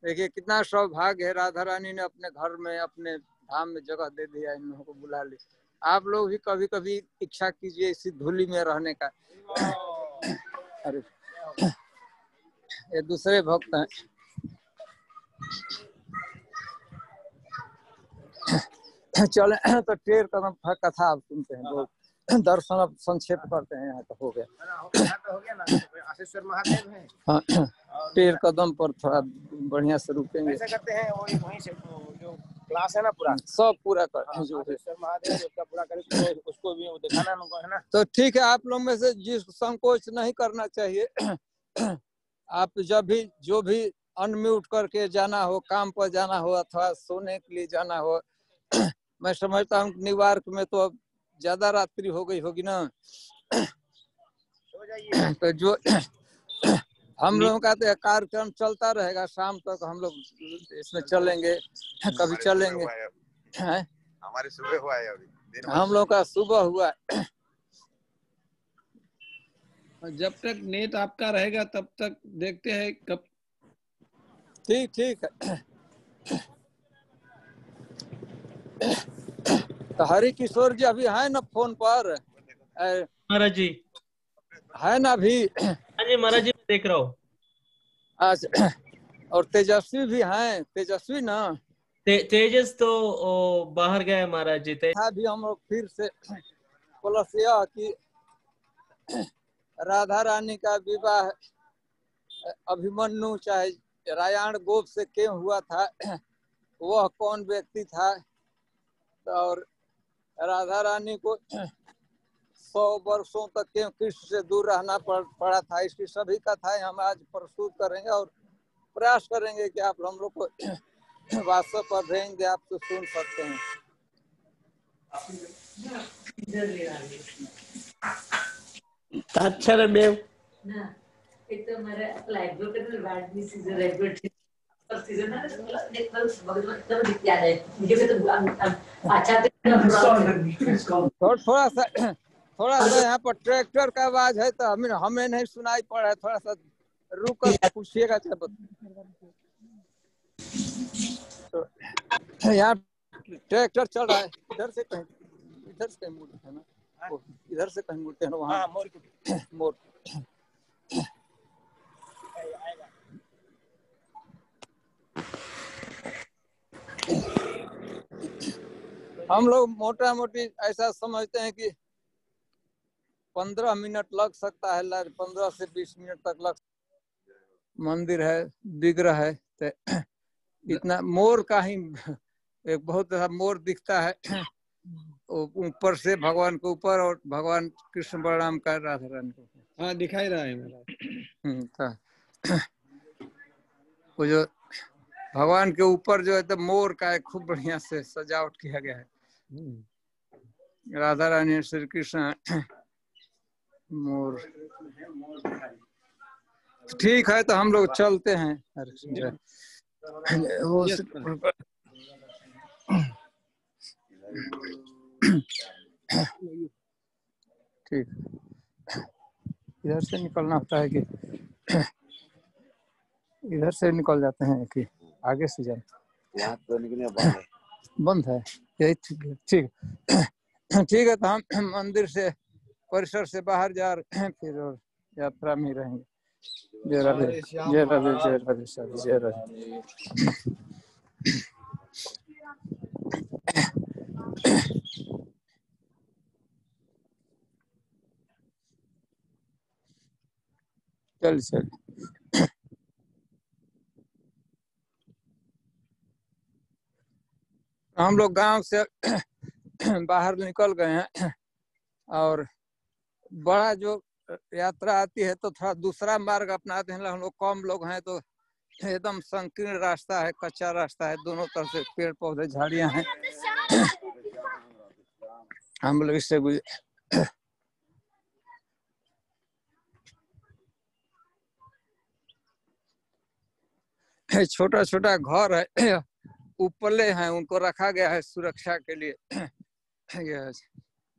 देखिए कितना सौभाग्य है, राधा रानी ने अपने घर में, अपने धाम में जगह दे दिया, इन लोगों को बुला ली। आप लोग भी कभी कभी इच्छा कीजिए इसी धूली में रहने का। अरे ये दूसरे भक्त हैं। चले तो टेर कदम कथा आप सुनते हैं, बहुत दर्शन अब संक्षेप करते हैं। यहाँ तो हो गया, हो गया ना। आशीश्वर महादेव हैं। हाँ, टेर कदम पर थोड़ा बढ़िया से रुकेंगे। ऐसा करते हैं, वहीं से जो क्लास है ना पूरा सब पूरा कर जो आशीश्वर महादेव उसका पूरा करें, उसको भी दिखाना है ना। तो ठीक है, आप लोग में से जिस संकोच नहीं करना चाहिए, आप जब भी जो भी अनम्यूट करके जाना हो, काम पर जाना हो अथवा सोने के लिए जाना हो, मैं समझता हूँ न्यूयॉर्क में तो अब ज्यादा रात्रि हो गई होगी ना, तो जो हम लोगों का तो कार्यक्रम चलता रहेगा, शाम तक हम लोग इसमें चलेंगे, कभी चलेंगे। हमारे सुबह हुआ है अभी, हम लोग का सुबह हुआ। जब तक नेट आपका रहेगा तब तक देखते हैं कब। ठीक है। तो हरि किशोर जी अभी है ना फोन पर? महाराज जी है ना अभी? हाँ जी महाराज जी, मैं देख रहा हूँ। अच्छा, और तेजस्वी भी हैं? तेजस्वी ना? तेजस तो बाहर गया है महाराज जी। अभी हम लोग फिर से प्लस यह कि राधा रानी का विवाह अभिमन्यु चाहे रायाण गोप से क्यों हुआ था, वह कौन व्यक्ति था, और राधा रानी को 100 वर्षों तक क्यों कृष्ण से दूर रहना पड़ा था, इसकी सभी कथाएं हम आज प्रस्तुत करेंगे और प्रयास करेंगे कि आप हम लोग को वास्तव पर भेजेंगे, आप तो सुन सकते हैं। अच्छा देव एक तो मेरे लाइब्रेरी के तो वार्डनी सीजन लाइब्रेरी पर सीजन ना भगवान तो दिखता है मुझे भी तो अच्छा थोड़ा सा यहाँ पर ट्रैक्टर का आवाज है तो हमें नहीं सुनाई पड़ रहा है, थोड़ा सा रुक कर पूछिएगा। तो यहाँ ट्रैक्टर चल रहा है, इधर से कहीं मुड़ते हैं ना, इधर से कहीं मुड़ते हैं ना, वहाँ मोड़ हम लोग मोटा मोटी ऐसा समझते हैं कि 15 मिनट लग सकता है, 15 से 20 मिनट तक लग। मंदिर है, विग्रह है, तो इतना मोर का ही एक बहुत मोर दिखता है ऊपर से, भगवान के ऊपर, और भगवान कृष्ण बलराम का राधा रानी को। हाँ दिखाई रहा है मेरा। वो जो भगवान के ऊपर जो है तो मोर का खूब बढ़िया से सजावट किया गया है। राधा रानी श्री कृष्ण मोर। ठीक है, तो हम लोग चलते हैं। वो ठीक, इधर से निकलना होता है कि इधर से निकल जाते हैं कि आगे से जाए? यहाँ तो निकलने बंद है, यही ठीक ठीक है। तो हम मंदिर से, परिसर से बाहर जा रहे हैं, फिर और यात्रा में रहेंगे। जय राधे, जय राधे, जय राधे, जय राधे। चल हम लोग गांव से बाहर निकल गए हैं, और बड़ा जो यात्रा आती है तो थोड़ा दूसरा मार्ग अपनाते हैं। हम लोग कम लोग हैं तो एकदम संकीर्ण रास्ता है, कच्चा रास्ता है, दोनों तरफ से पेड़ पौधे झाड़ियां हैं। हम लोग इससे छोटा छोटा घर है, उपले हैं, उनको रखा गया है सुरक्षा के लिए।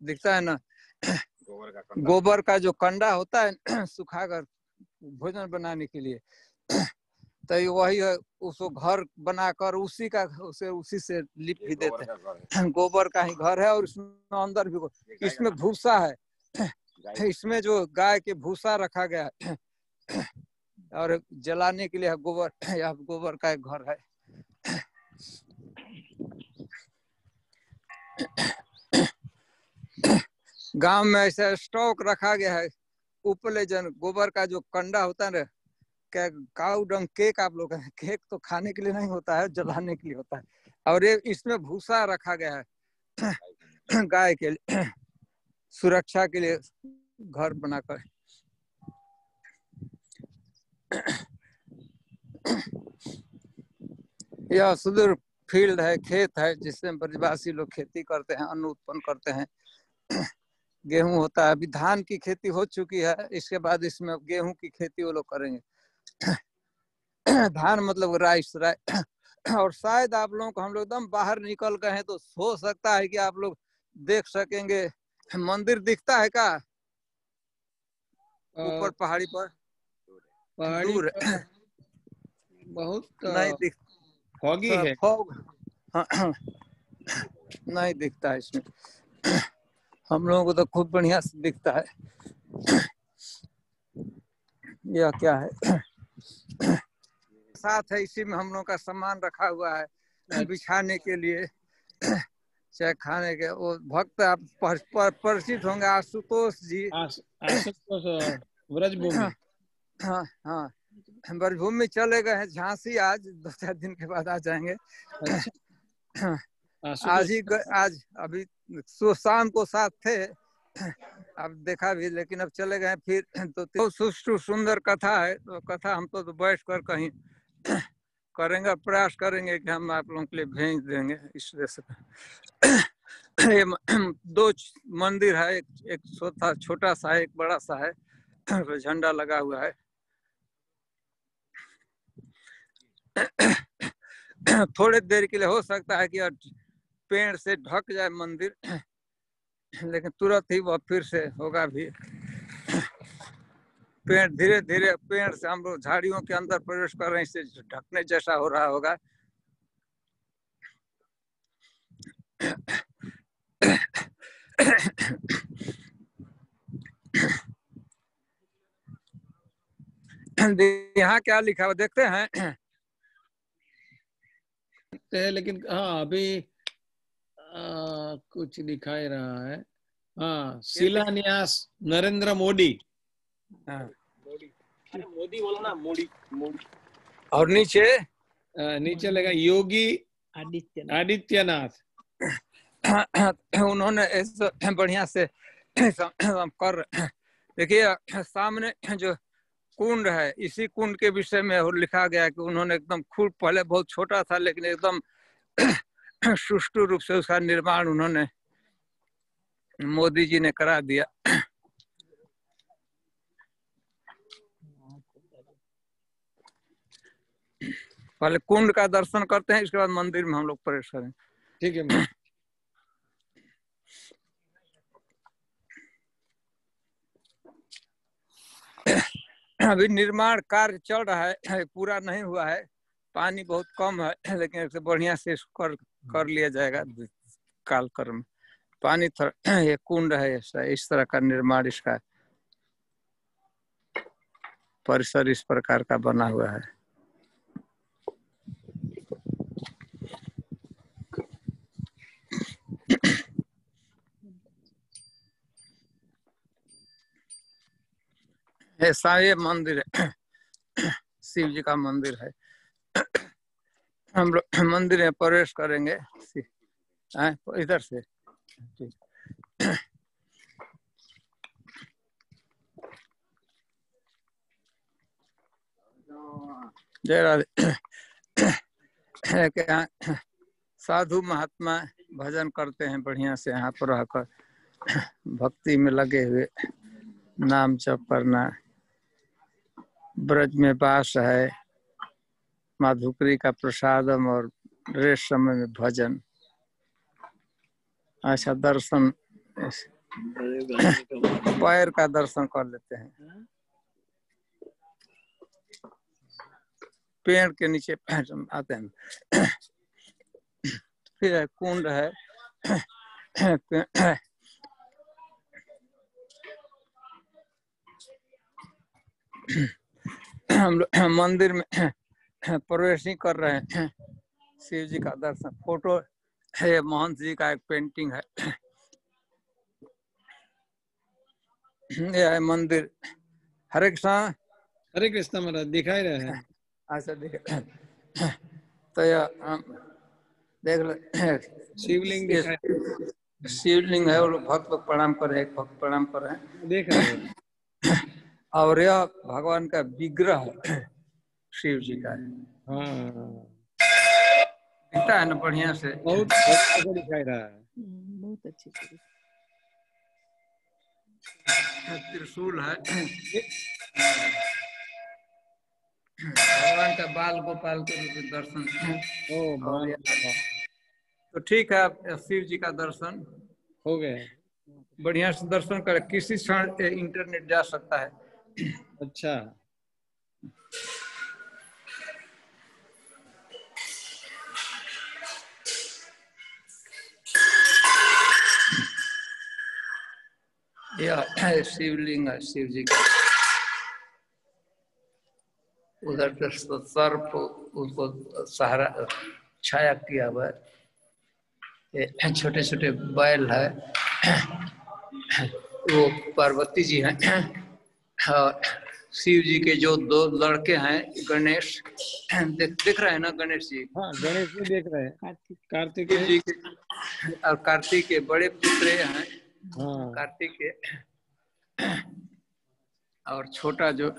दिखता है ना, गोबर का जो कंडा होता है सुखाकर भोजन बनाने के लिए, तो वही है, उसको घर बनाकर उसी से लिप भी देते हैं। गोबर का ही घर है, और इसमें अंदर भी इसमें भूसा है, इसमें जो गाय के भूसा रखा गया है, और जलाने के लिए गोबर, या गोबर का एक घर है। गांव में ऐसा स्टॉक रखा गया है, उपले जन गोबर का जो कंडा होता है ना, क्या काऊ डंग केक आप लोग, केक तो खाने के लिए नहीं होता है, जलाने के लिए होता है, और ये इसमें भूसा रखा गया है गाय के लिए, सुरक्षा के लिए घर बनाकर। यह सुदूर फील्ड है, खेत है, जिसमें ब्रजवासी लोग खेती करते हैं, अन्न उत्पन्न करते हैं। गेहूं होता है, अभी धान की खेती हो चुकी है, इसके बाद इसमें गेहूं की खेती वो लोग करेंगे। धान मतलब राइस। और शायद आप लोगों को, हम लोग एकदम बाहर निकल गए हैं तो हो सकता है कि आप लोग देख सकेंगे। मंदिर दिखता है क्या ऊपर पहाड़ी पर? दूर बहुत नहीं दिख, फॉगी है, फॉग नहीं दिखता है इसमें। हम लोगों को तो खूब बढ़िया से दिखता है। यह क्या है? साथ है, इसी में हम लोगों का सामान रखा हुआ है बिछाने के लिए, चाहे खाने के। वो भक्त आप परिचित होंगे, आशुतोष जी। आशुतोष व्रजभूमि। हाँ हाँ, ब्रजभूमि चले गए हैं झांसी, आज 2-4 दिन के बाद आ जाएंगे। आज ही आज अभी शाम को साथ थे, अब देखा भी, लेकिन अब चले गए फिर। तो सुष्टु सुंदर कथा है, तो कथा हम तो बैठ कर कहीं करेंगे, प्रयास करेंगे कि हम आप लोगों के लिए भेज देंगे इस तरह से। ये 2 मंदिर है, एक छोटा सा है, एक बड़ा सा है, झंडा लगा हुआ है। थोड़े देर के लिए हो सकता है कि पेड़ से ढक जाए मंदिर, लेकिन तुरंत ही वह फिर से होगा भी। पेड़ धीरे धीरे पेड़ से हम लोग झाड़ियों के अंदर प्रवेश कर रहे हैं, इससे ढकने जैसा हो रहा होगा। यहाँ क्या लिखा हुआ देखते हैं? लेकिन हाँ अभी कुछ दिखाई रहा है। हाँ, शिलान्यास नरेंद्र मोदी। हाँ, मोदी बोलो ना, मोदी मोदी। और नीचे लगा योगी आदित्यनाथ। उन्होंने बढ़िया से कर, देखिए सामने जो कुंड है, इसी कुंड के विषय में लिखा गया है कि उन्होंने एकदम खूब, पहले बहुत छोटा था लेकिन एकदम सुष्ठु रूप से उसका निर्माण उन्होंने, मोदी जी ने करा दिया। पहले कुंड का दर्शन करते हैं, इसके बाद मंदिर में हम लोग प्रवेश करें। ठीक है। अभी निर्माण कार्य चल रहा है, पूरा नहीं हुआ है, पानी बहुत कम है, लेकिन इसे बढ़िया से कर लिया जाएगा कालक्रम। पानी ये कुंड है, इस तरह का निर्माण, इसका परिसर इस प्रकार का बना हुआ है। ऐसा ये मंदिर है, शिव जी का मंदिर है। हम लोग मंदिर में प्रवेश करेंगे इधर से। जय राधे। साधु महात्मा भजन करते हैं बढ़िया से, यहाँ पर रहकर भक्ति में लगे हुए, नाम जप करना। ब्रज में वास है, माधुकरी का प्रसादम और रेस्ट समय में भजन। अच्छा, दर्शन पैर का दर्शन कर लेते हैं। पेड़ के नीचे आते हैं। फिर कुंड है, हम लोग मंदिर में प्रवेश ही कर रहे हैं। शिव जी का दर्शन, फोटो है, महंत जी का एक पेंटिंग है। यह है मंदिर। हरे कृष्ण महाराज दिखाई रहे हैं। अच्छा देख, तो यह देख लो, शिवलिंग है, और भक्त प्रणाम कर रहे हैं, एक भक्त प्रणाम कर रहे हैं, देख रहे हैं। और यह भगवान का विग्रह है, शिव जी का। हाँ, दिखता है ना बढ़िया से, बहुत अच्छा दिखाई रहा है, बहुत अच्छी। त्रिशूल है, भगवान का बाल गोपाल के रूप में दर्शन। तो ठीक है, शिव जी का दर्शन हो गया, बढ़िया से दर्शन करें। किसी क्षण इंटरनेट जा सकता है। अच्छा, यह शिवलिंग है शिव जी का। उधर सर्प उसको सहारा छाया किया हुआ है। छोटे छोटे बैल है, वो पार्वती जी हैं, और शिव जी के जो दो लड़के हैं गणेश, दिख रहे हैं ना गणेश जी? हाँ गणेश जी देख रहे हैं, कार्तिक शिव जी के और कार्तिक के बड़े पुत्र हैं। हाँ कार्तिक के और छोटा जो,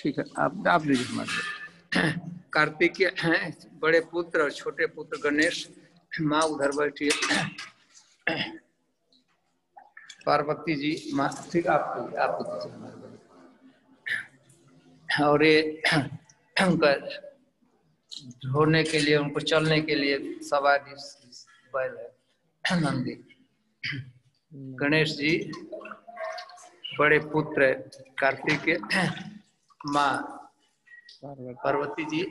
ठीक है आप लीजिए हमारे। कार्तिक के हैं बड़े पुत्र और छोटे पुत्र गणेश, माँ उधर बैठी है पार्वती जी माँ, ठीक आप और ये उनका ढोने के लिए, उनको चलने के लिए सवारी बैल है नंदी। गणेश जी बड़े पुत्र कार्तिक के, माँ पार्वती जी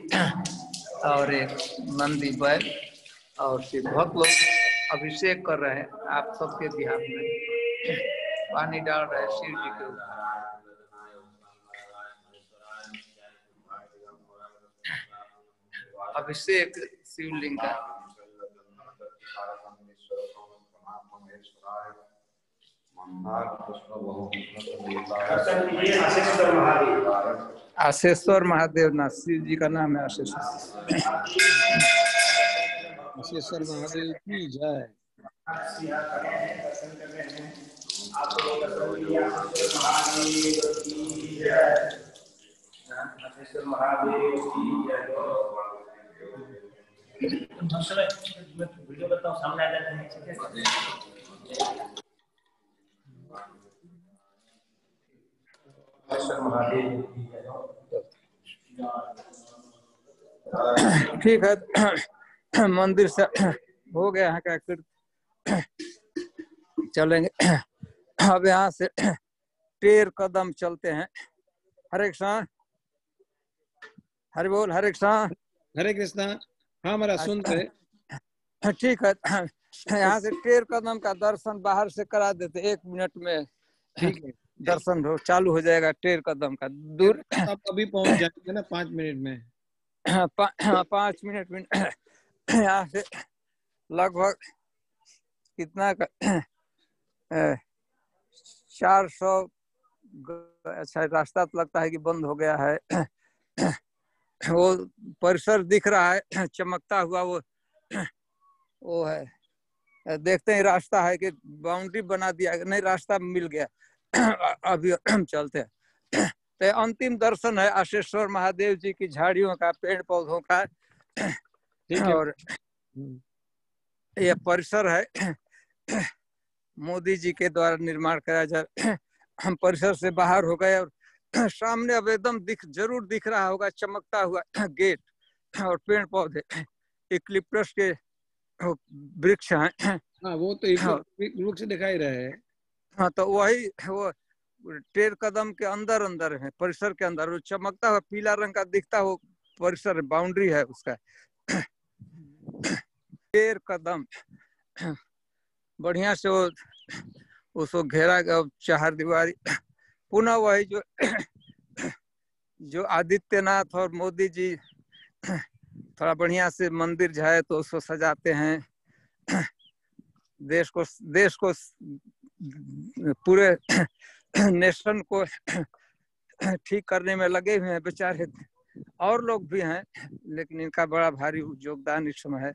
और एक नंदी बैल, और फिर बहुत लोग अभिषेक कर रहे हैं आप सबके ध्यान में, पानी डाल रहे हैं शिव जी के ऊपर। अभिषेक शिवलिंग का। आशेश्वर महादेव ना, शिव जी का नाम है आशेश्वर। आशेश्वर महादेव की जय। वीडियो बताओ सामने आ जाते हैं। ठीक है मंदिर से हो गया है क्या, चलेंगे अब यहाँ से 13 कदम चलते हैं। हरे कृष्णा, हरि बोल, हरे कृष्णा। हरे कृष्णा। हाँ हमारा सुन रहे। ठीक है यहाँ से 13 कदम का दर्शन बाहर से करा देते, 1 मिनट में ठीक है दर्शन हो चालू हो जाएगा 13 कदम का दूर। आप अभी पहुंच जाएंगे ना 5 मिनट में। 5 मिनट में यहाँ से लगभग कितना का 400, अच्छा रास्ता तो लगता है कि बंद हो गया है। वो परिसर दिख रहा है चमकता हुआ, वो है, देखते हैं रास्ता है कि बाउंड्री बना दिया, नहीं रास्ता मिल गया। अभी हम चलते हैं। तो अंतिम दर्शन है आशेश्वर महादेव जी की झाड़ियों का, पेड़ पौधों का, और यह परिसर है मोदी जी के द्वारा निर्माण कराया जा। हम परिसर से बाहर हो गए और सामने अब एकदम जरूर दिख रहा होगा चमकता हुआ गेट और पेड़ पौधे, इक्लिप्टस के वृक्ष हैं। हाँ वो तो वृक्ष दिखाई रहे हैं। हाँ तो वही वो 13 कदम के अंदर अंदर है, परिसर के अंदर, वो चमकता हुआ पीला रंग का दिखता हो परिसर, बाउंड्री है उसका। 13 कदम बढ़िया से वो उसको घेरा गया, चार दीवारी। पुनः वही जो आदित्यनाथ और मोदी जी थोड़ा बढ़िया से मंदिर जाए तो उसको सजाते हैं, देश को पूरे नेशन को ठीक करने में लगे हुए हैं बेचारे। और लोग भी हैं लेकिन इनका बड़ा भारी योगदान इस समय है।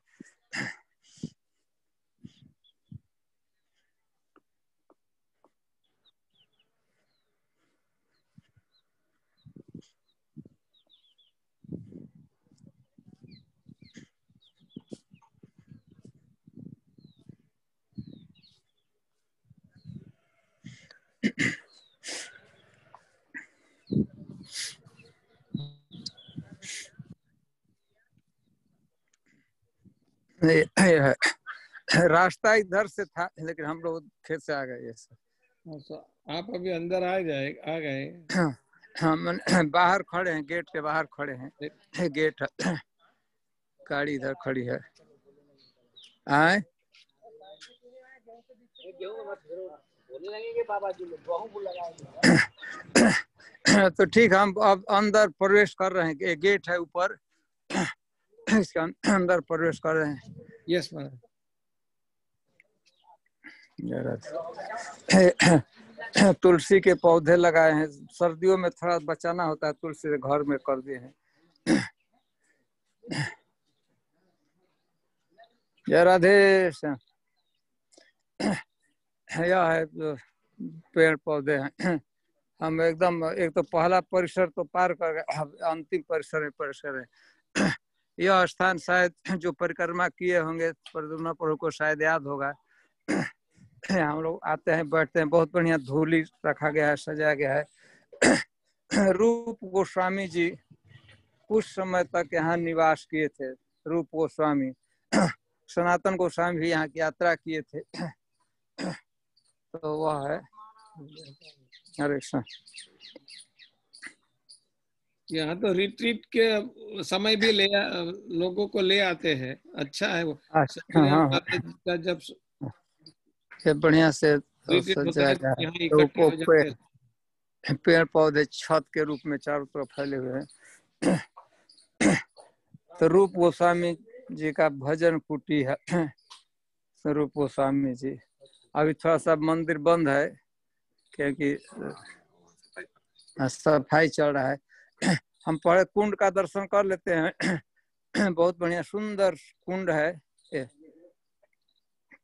रास्ता इधर से था लेकिन हम लोग खेत से आ गए। आप अभी अंदर आ गए। हम बाहर खड़े हैं, गेट के बाहर खड़े हैं। गेट गाड़ी इधर खड़ी है। आए तो ठीक, हम अब अंदर प्रवेश कर रहे हैं। गेट है ऊपर, इसके अंदर प्रवेश कर रहे हैं। यस महाराज। तुलसी के पौधे लगाए हैं, सर्दियों में थोड़ा बचाना होता है, तुलसी से घर में कर दिए हैं। जय राधे श्याम। यह है पेड़ पौधे हैं। हम एकदम एक तो पहला परिसर तो पार कर गए, अंतिम परिसर है। यह स्थान शायद जो परिक्रमा किए होंगे प्रद्युम्न प्रभु को शायद याद होगा। हम लोग आते हैं, बैठते हैं, बहुत बढ़िया धूली रखा गया है, सजाया गया है। रूप गोस्वामी जी कुछ समय तक यहाँ निवास किए थे। रूप गोस्वामी, सनातन गोस्वामी भी यहाँ की यात्रा किए थे। तो वह है। हरे कृष्ण। यहाँ तो रिट्रीट के समय भी लोगों को ले आते हैं। अच्छा है वो। हाँ, का जब बढ़िया से रिट्रीट होता सजाया है गया यहाँ है। इकट्ठे हो जाते हैं। पेड़ पौधे छत के रूप में चारों तरफ फैले हुए हैं। तो रूप गोस्वामी जी का भजन कुटी है। रूप गोस्वामी जी अभी थोड़ा सा मंदिर बंद है क्योंकि सफाई चल रहा है। हम पहले कुंड का दर्शन कर लेते हैं। बहुत बढ़िया सुंदर कुंड है,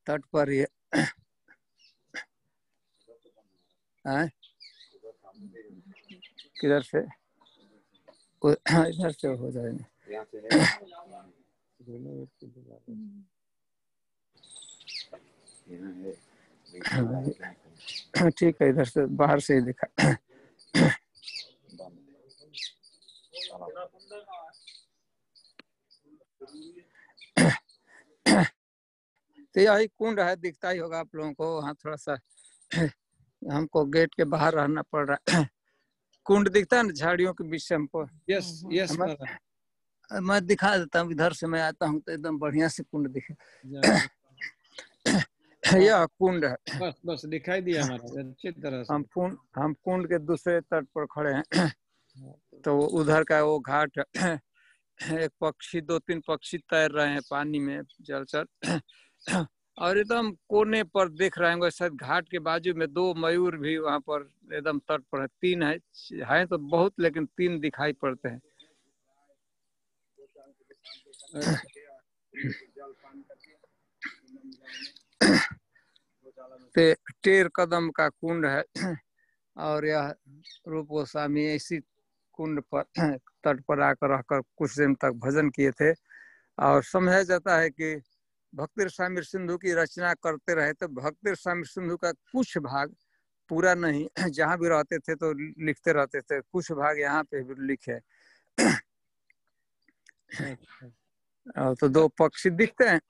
तट पर ही है। किधर से? इधर से हो जाएगा। ठीक है, इधर से बाहर से ही दिखा। तो यही कुंड है, दिखता ही होगा आप लोगों को। वहाँ थोड़ा सा हमको गेट के बाहर रहना पड़ रहा है। कुंड दिखता है ना झाड़ियों के बीच से हमको। यस यस मैं दिखा देता हूँ। इधर से मैं आता हूँ तो एकदम बढ़िया से कुंड दिखे। यह कुंड है। बस दिखाई दिया हमारा अच्छी तरह से। हम कुंड के दूसरे तट पर खड़े हैं। तो उधर का वो घाट, एक पक्षी, 2-3 पक्षी तैर रहे हैं पानी में जलचर। और एकदम कोने पर देख रहे हैं शायद घाट के बाजू में 2 मयूर भी वहां पर एकदम तट पर है। 3 है तो बहुत, लेकिन 3 दिखाई पड़ते हैं। टेर कदम का कुंड है। और यह रूप गोस्वामी इसी कुंड पर तट पर आकर रहकर कुछ दिन तक भजन किए थे। और समझा जाता है कि भक्ति रसामृत सिंधु की रचना करते रहे। तो भक्ति रसामृत सिंधु का कुछ भाग, पूरा नहीं, जहाँ भी रहते थे तो लिखते रहते थे। कुछ भाग यहाँ पे भी लिखे। तो 2 पक्षी दिखते हैं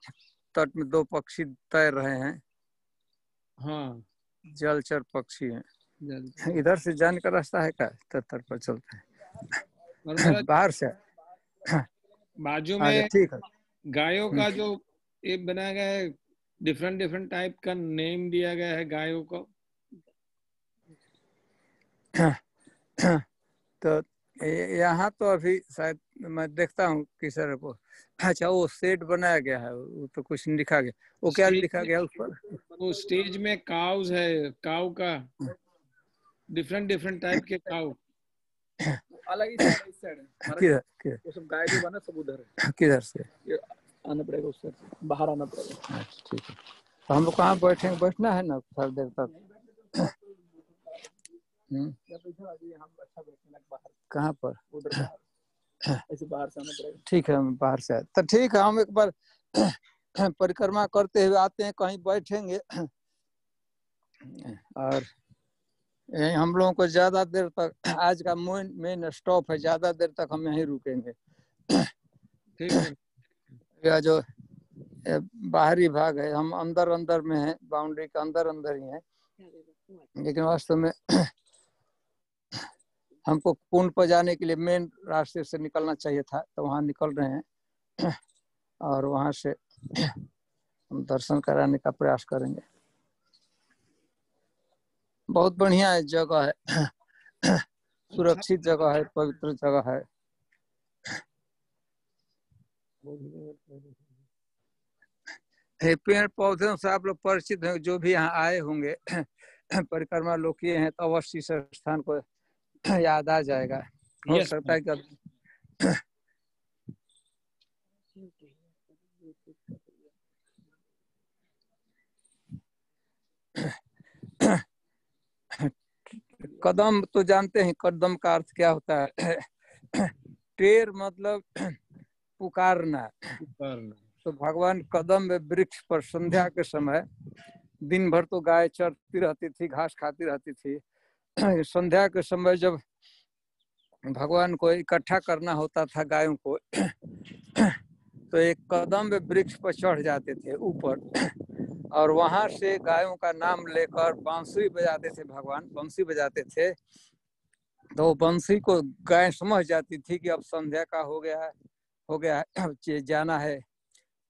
तट में, 2 पक्षी तैर रहे हैं। हाँ, जलचर पक्षी हैं। इधर से जाने का रास्ता है क्या? तट पर चलते हैं। बाहर से बाजू में ठीक है। गायों का जो ये बनाया गया है, डिफरेंट टाइप का नेम दिया गया है गायों को। तो यहाँ तो अभी शायद मैं देखता हूँ किसर को। अच्छा, वो सेट बनाया गया है, वो तो कुछ लिखा गया। वो क्या लिखा गया उस पर? वो स्टेज में काउज है, काउ का डिफरेंट टाइप के काउ अलग ही साइड है। किधर वो सब गाय जो बना सब उधर है। किधर से आना पड़ेगा उससे, बाहर आना पड़ेगा। अच्छा ठीक है। तो हम लोग कहाँ बैठेंगे? बैठना है ना थोड़ी देर तक। कहाँ पर? ऐसे बाहर से आना पड़ेगा। ठीक है, हम बाहर से आए तो ठीक है। हम एक बार परिक्रमा करते हुए आते हैं, कहीं बैठेंगे। और हम लोगों को ज्यादा देर तक, आज का मेन स्टॉप है, ज्यादा देर तक हम यहीं रुकेंगे। ठीक है। यह जो बाहरी भाग है, हम अंदर में है, बाउंड्री के अंदर ही है। लेकिन वास्तव में हमको कुंड पर जाने के लिए मेन रास्ते से निकलना चाहिए था, तो वहाँ निकल रहे हैं। और वहाँ से हम दर्शन कराने का प्रयास करेंगे। बहुत बढ़िया जगह है, सुरक्षित जगह है, पवित्र जगह है। पेड़ पौधों से आप लोग परिचित हैं, जो भी यहाँ आए होंगे। परिक्रमा लोग किए हैं तो अवश्य इस स्थान को याद आ जाएगा। हो Yes, सकता है कि कदम तो जानते हैं, कदम का अर्थ क्या होता है? टेर मतलब पुकारना। तो भगवान कदम में वृक्ष पर संध्या के समय, दिन भर तो गाय चरती रहती थी, घास खाती रहती थी। संध्या के समय जब भगवान को इकट्ठा करना होता था गायों को, तो एक कदम में वृक्ष पर चढ़ जाते थे ऊपर, और वहां से गायों का नाम लेकर बांसुरी बजाते थे। भगवान बांसुरी बजाते थे, तो बंसी को गाय समझ जाती थी कि अब संध्या का हो गया है, जाना है,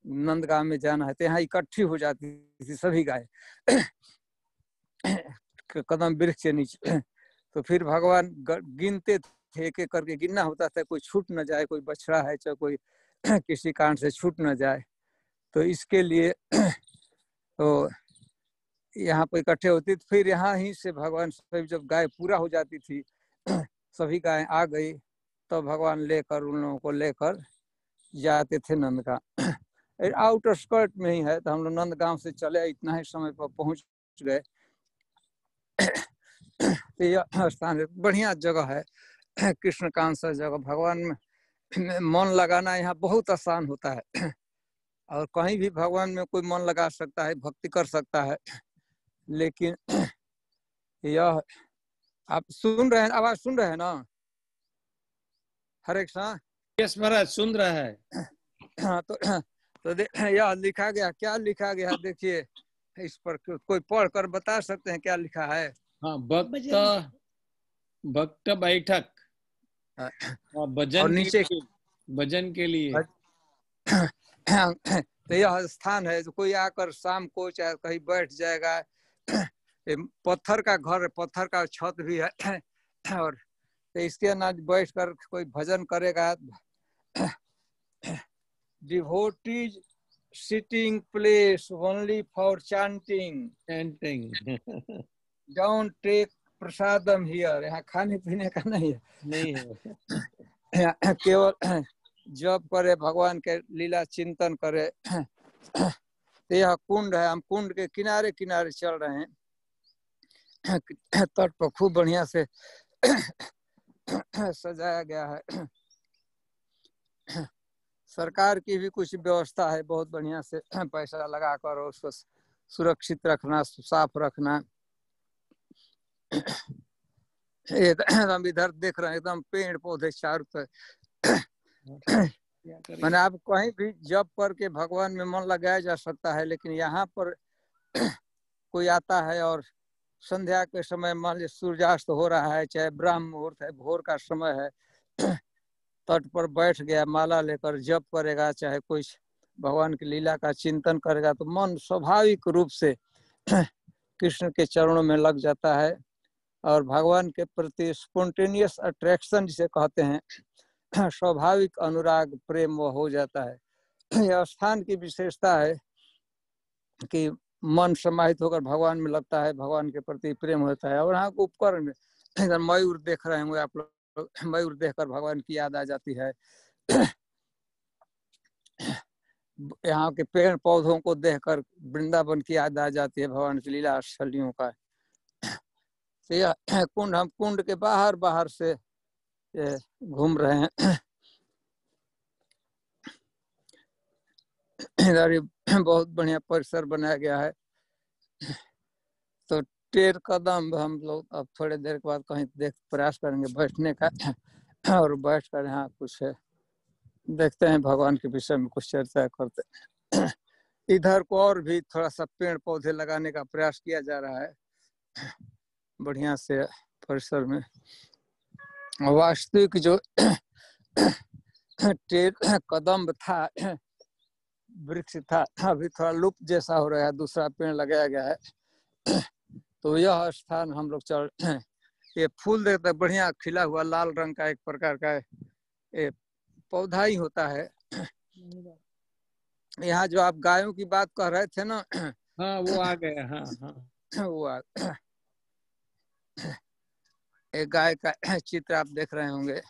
नंदगांव में जाना है। तो यहाँ इकट्ठी हो जाती थी सभी गाय कदम वृक्ष के नीचे। तो फिर भगवान गिनते थे, एक एक करके गिनना होता था, कोई छूट न जाए, कोई बछड़ा है चाहे कोई किसी कारण से छूट न जाए। तो इसके लिए तो यहाँ पर इकट्ठे होती थी। फिर यहाँ ही से भगवान सभी, जब गाय पूरा हो जाती थी, सभी गाय आ गई, तो भगवान लेकर उन लोगों को लेकर जाते थे नंदगांव। आउटर स्कर्ट में ही है, तो हम लोग नंदगांव से चले, इतना ही समय पर पहुंच गए। तो यह स्थान बढ़िया जगह है, कृष्णकांत सा जगह। भगवान में मन लगाना यहाँ बहुत आसान होता है, और कहीं भी भगवान में कोई मन लगा सकता है, भक्ति कर सकता है। लेकिन यह आप सुन रहे हैं, आवाज सुन रहे हैं ना? हरे कृष्णा। यस महाराज, सुन रहा है। तो यह लिखा गया, क्या लिखा गया देखिए, इस पर कोई पढ़ कर बता सकते हैं क्या लिखा है? हाँ, भक्त बैठक और भजन के लिए तो यह स्थान है। तो कोई आकर शाम को चाहे कहीं बैठ जाएगा। पत्थर का घर है, पत्थर का छत भी है, और तो इसके अंदर बैठ कर कोई भजन करेगा। Devotees sitting place only for chanting, don't take prasadam here. यहाँ खाने पीने का नहीं है, केवल जप करे, भगवान के लीला चिंतन करे। तो यह कुंड है, हम कुंड के किनारे किनारे चल रहे हैं। तट पर खूब बढ़िया से सजाया गया है। सरकार की भी कुछ व्यवस्था है बहुत बढ़िया से, पैसा लगाकर उसको सुरक्षित रखना, साफ रखना। एकदम इधर देख रहे हैं, एकदम पेड़ पौधे चारों तरफ। मैंने आप कहीं भी जप करके भगवान में मन लगाया जा सकता है, लेकिन यहाँ पर कोई आता है और संध्या के समय मान लीजिए सूर्यास्त हो रहा है, चाहे ब्राह्म मुहूर्त है, भोर का समय है, तट पर बैठ गया, माला लेकर जप करेगा, चाहे कोई भगवान की लीला का चिंतन करेगा, तो मन स्वाभाविक रूप से कृष्ण के चरणों में लग जाता है, और भगवान के प्रति स्पॉन्टेनियस अट्रैक्शन जिसे कहते हैं, स्वाभाविक अनुराग प्रेम वो हो जाता है। यह स्थान की विशेषता है कि मन समाहित होकर भगवान में लगता है, भगवान के प्रति प्रेम होता है। और यहाँ ऊपर में मयूर देख रहे होंगे आप लोग, मयूर देखकर भगवान की याद आ जाती है। यहाँ के पेड़ पौधों को देखकर वृंदावन की याद आ जाती है, भगवान की लीला स्थलियों का। तो यह कुंड, हम कुंड के बाहर बाहर से घूम रहे हैं। इधर बहुत बढ़िया परिसर बनाया गया है। तो टेर कदम हम लोग अब थोड़ी देर के बाद कहीं प्रयास करेंगे बैठने का, और बैठ कर यहाँ कुछ देखते हैं, भगवान के विषय में कुछ चर्चा करते। इधर को और भी थोड़ा सा पेड़ पौधे लगाने का प्रयास किया जा रहा है बढ़िया से परिसर में। वास्तविक जो टेर कदम था, वृक्ष था, अभी थोड़ा लुप्त जैसा हो रहा है, दूसरा पेड़ लगाया गया है। तो यह स्थान हम लोग चल, ये फूल देखते बढ़िया खिला हुआ लाल रंग का एक प्रकार का ये पौधा ही होता है। यहाँ जो आप गायों की बात कह रहे थे ना, हाँ वो आ गया। हाँ हाँ वो एक गाय का चित्र आप देख रहे होंगे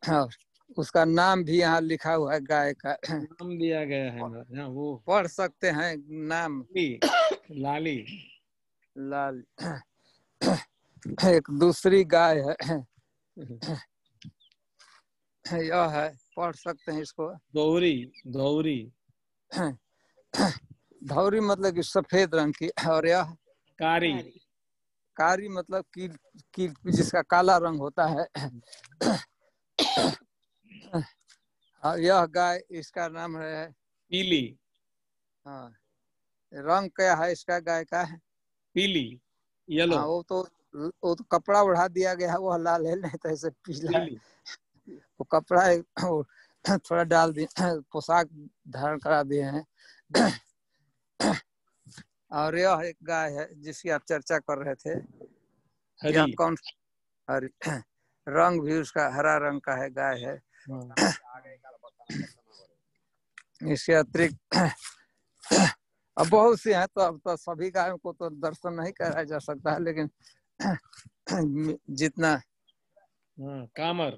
और उसका नाम भी यहाँ लिखा हुआ है, गाय का नाम दिया गया है यहाँ, वो पढ़ सकते हैं नाम। लाली लाल। एक दूसरी गाय है, यह है, पढ़ सकते हैं इसको। धौरी धौरी धौरी मतलब कि सफेद रंग की, और यह कारी कारी मतलब कील जिसका काला रंग होता है। और यह गाय, इसका नाम है पीली। हाँ, रंग क्या है इसका गाय का? पीली, येलो। हाँ, वो तो कपड़ा उड़ा दिया गया है, वो लाल है, नहीं तो ऐसे पीला है। वो कपड़ा थोड़ा डाल दिए, पोशाक धारण करा दिए हैं। और यह एक गाय है जिसकी आप चर्चा कर रहे थे। यह कौन? हरी। रंग भी उसका हरा रंग का है, गाय है। इसके अतिरिक्त अब बहुत सी हैं, तो अब तो सभी गायों को तो दर्शन नहीं कराया जा सकता है, लेकिन जितना कामर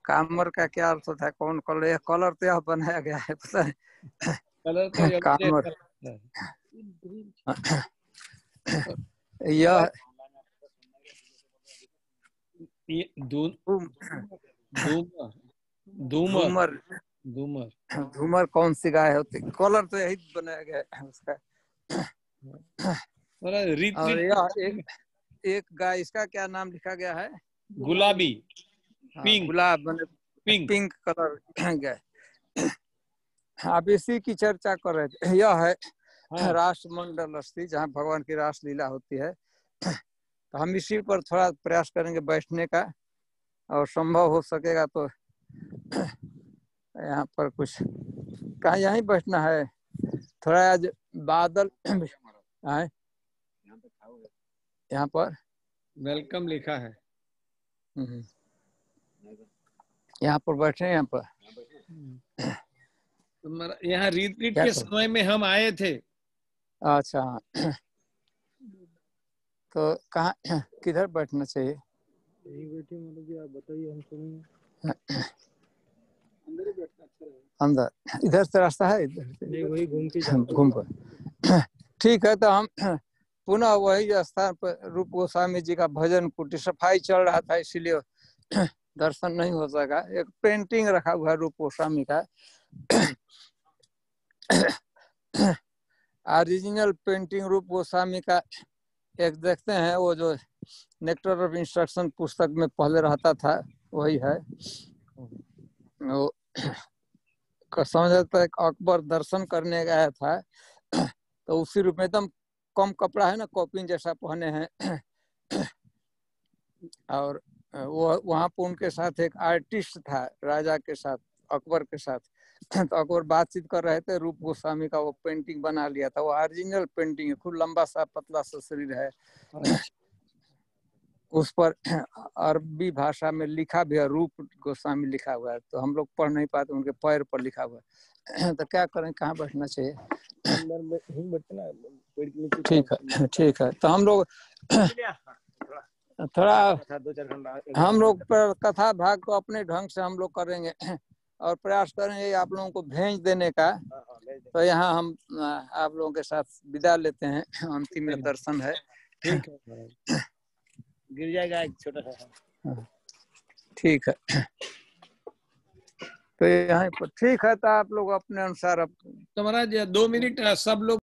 कामर का क्या अर्थ होता है? कौन कलर? यह कलर तो यह बनाया गया है, पता है? कलर तो कामर यह धूमर। धूमर कौन सी गाय होती? कलर तो यही बनाया गया है उसका। और यह एक गाय, इसका क्या नाम लिखा गया है? गुलाबी, पिंक। गुलाब पिंक कलर गाय। आप इसी की चर्चा कर रहे थे। यह है राष्ट्रमंडल अस्थि, जहाँ भगवान की रास लीला होती है। तो हम इसी पर थोड़ा प्रयास करेंगे बैठने का, और संभव हो सकेगा तो यहाँ पर कुछ कहाँ यहीं बैठना है। थोड़ा आज बादल आए, यहाँ पर वेलकम लिखा है। यहाँ पर बैठे, यहाँ पर यहाँ रिट्रीट के समय में हम आए थे। अच्छा, तो कहाँ किधर बैठना चाहिए? यहीं बैठे मतलब जी, आप बताइए, हम सुनेंगे। अंदर ही बैठना अच्छा रहेगा। अंदर इधर से रास्ता है? इधर नहीं, वही घूम के घूम कर। ठीक है, तो हम पुनः वही स्थान पर रूप गोस्वामी जी का भजन कुटी सफाई चल रहा था, इसीलिए दर्शन नहीं हो सका। एक पेंटिंग रखा हुआ है रूप गोस्वामी का, ओरिजिनल पेंटिंग रूप गोस्वामी का। एक देखते हैं, वो जो नेक्टर ऑफ इंस्ट्रक्शन पुस्तक में पहले रहता था, वही है। वो समझता है अकबर दर्शन करने गया था, तो उसी रूप में एकदम कम कपड़ा है ना, कॉपिन जैसा पहने हैं। और वो वहाँ पर उनके साथ एक आर्टिस्ट था, राजा के साथ, अकबर के साथ। तो अकबर बातचीत कर रहे थे, रूप गोस्वामी का वो पेंटिंग बना लिया था। वो ओरिजिनल पेंटिंग है, खूब लंबा सा पतला सा शरीर है। उस पर अरबी भाषा में लिखा भी है, रूप गोस्वामी लिखा हुआ है। तो हम लोग पढ़ नहीं पाते, उनके पैर पर लिखा हुआ है। तो क्या करें, कहाँ बैठना चाहिए? ठीक है। तो हम लोग थोड़ा हम लोग पर कथा भाग को अपने ढंग से हम लोग करेंगे, और प्रयास करेंगे आप लोगों को भेज देने का। तो यहाँ हम आप लोगों के साथ विदा लेते हैं। अंतिम में दर्शन है। ठीक है, गिर जाएगा एक छोटा सा। ठीक है, तो यहाँ पर ठीक है। तो आप लोग अपने अनुसार तो महाराज 2 मिनट सब लोग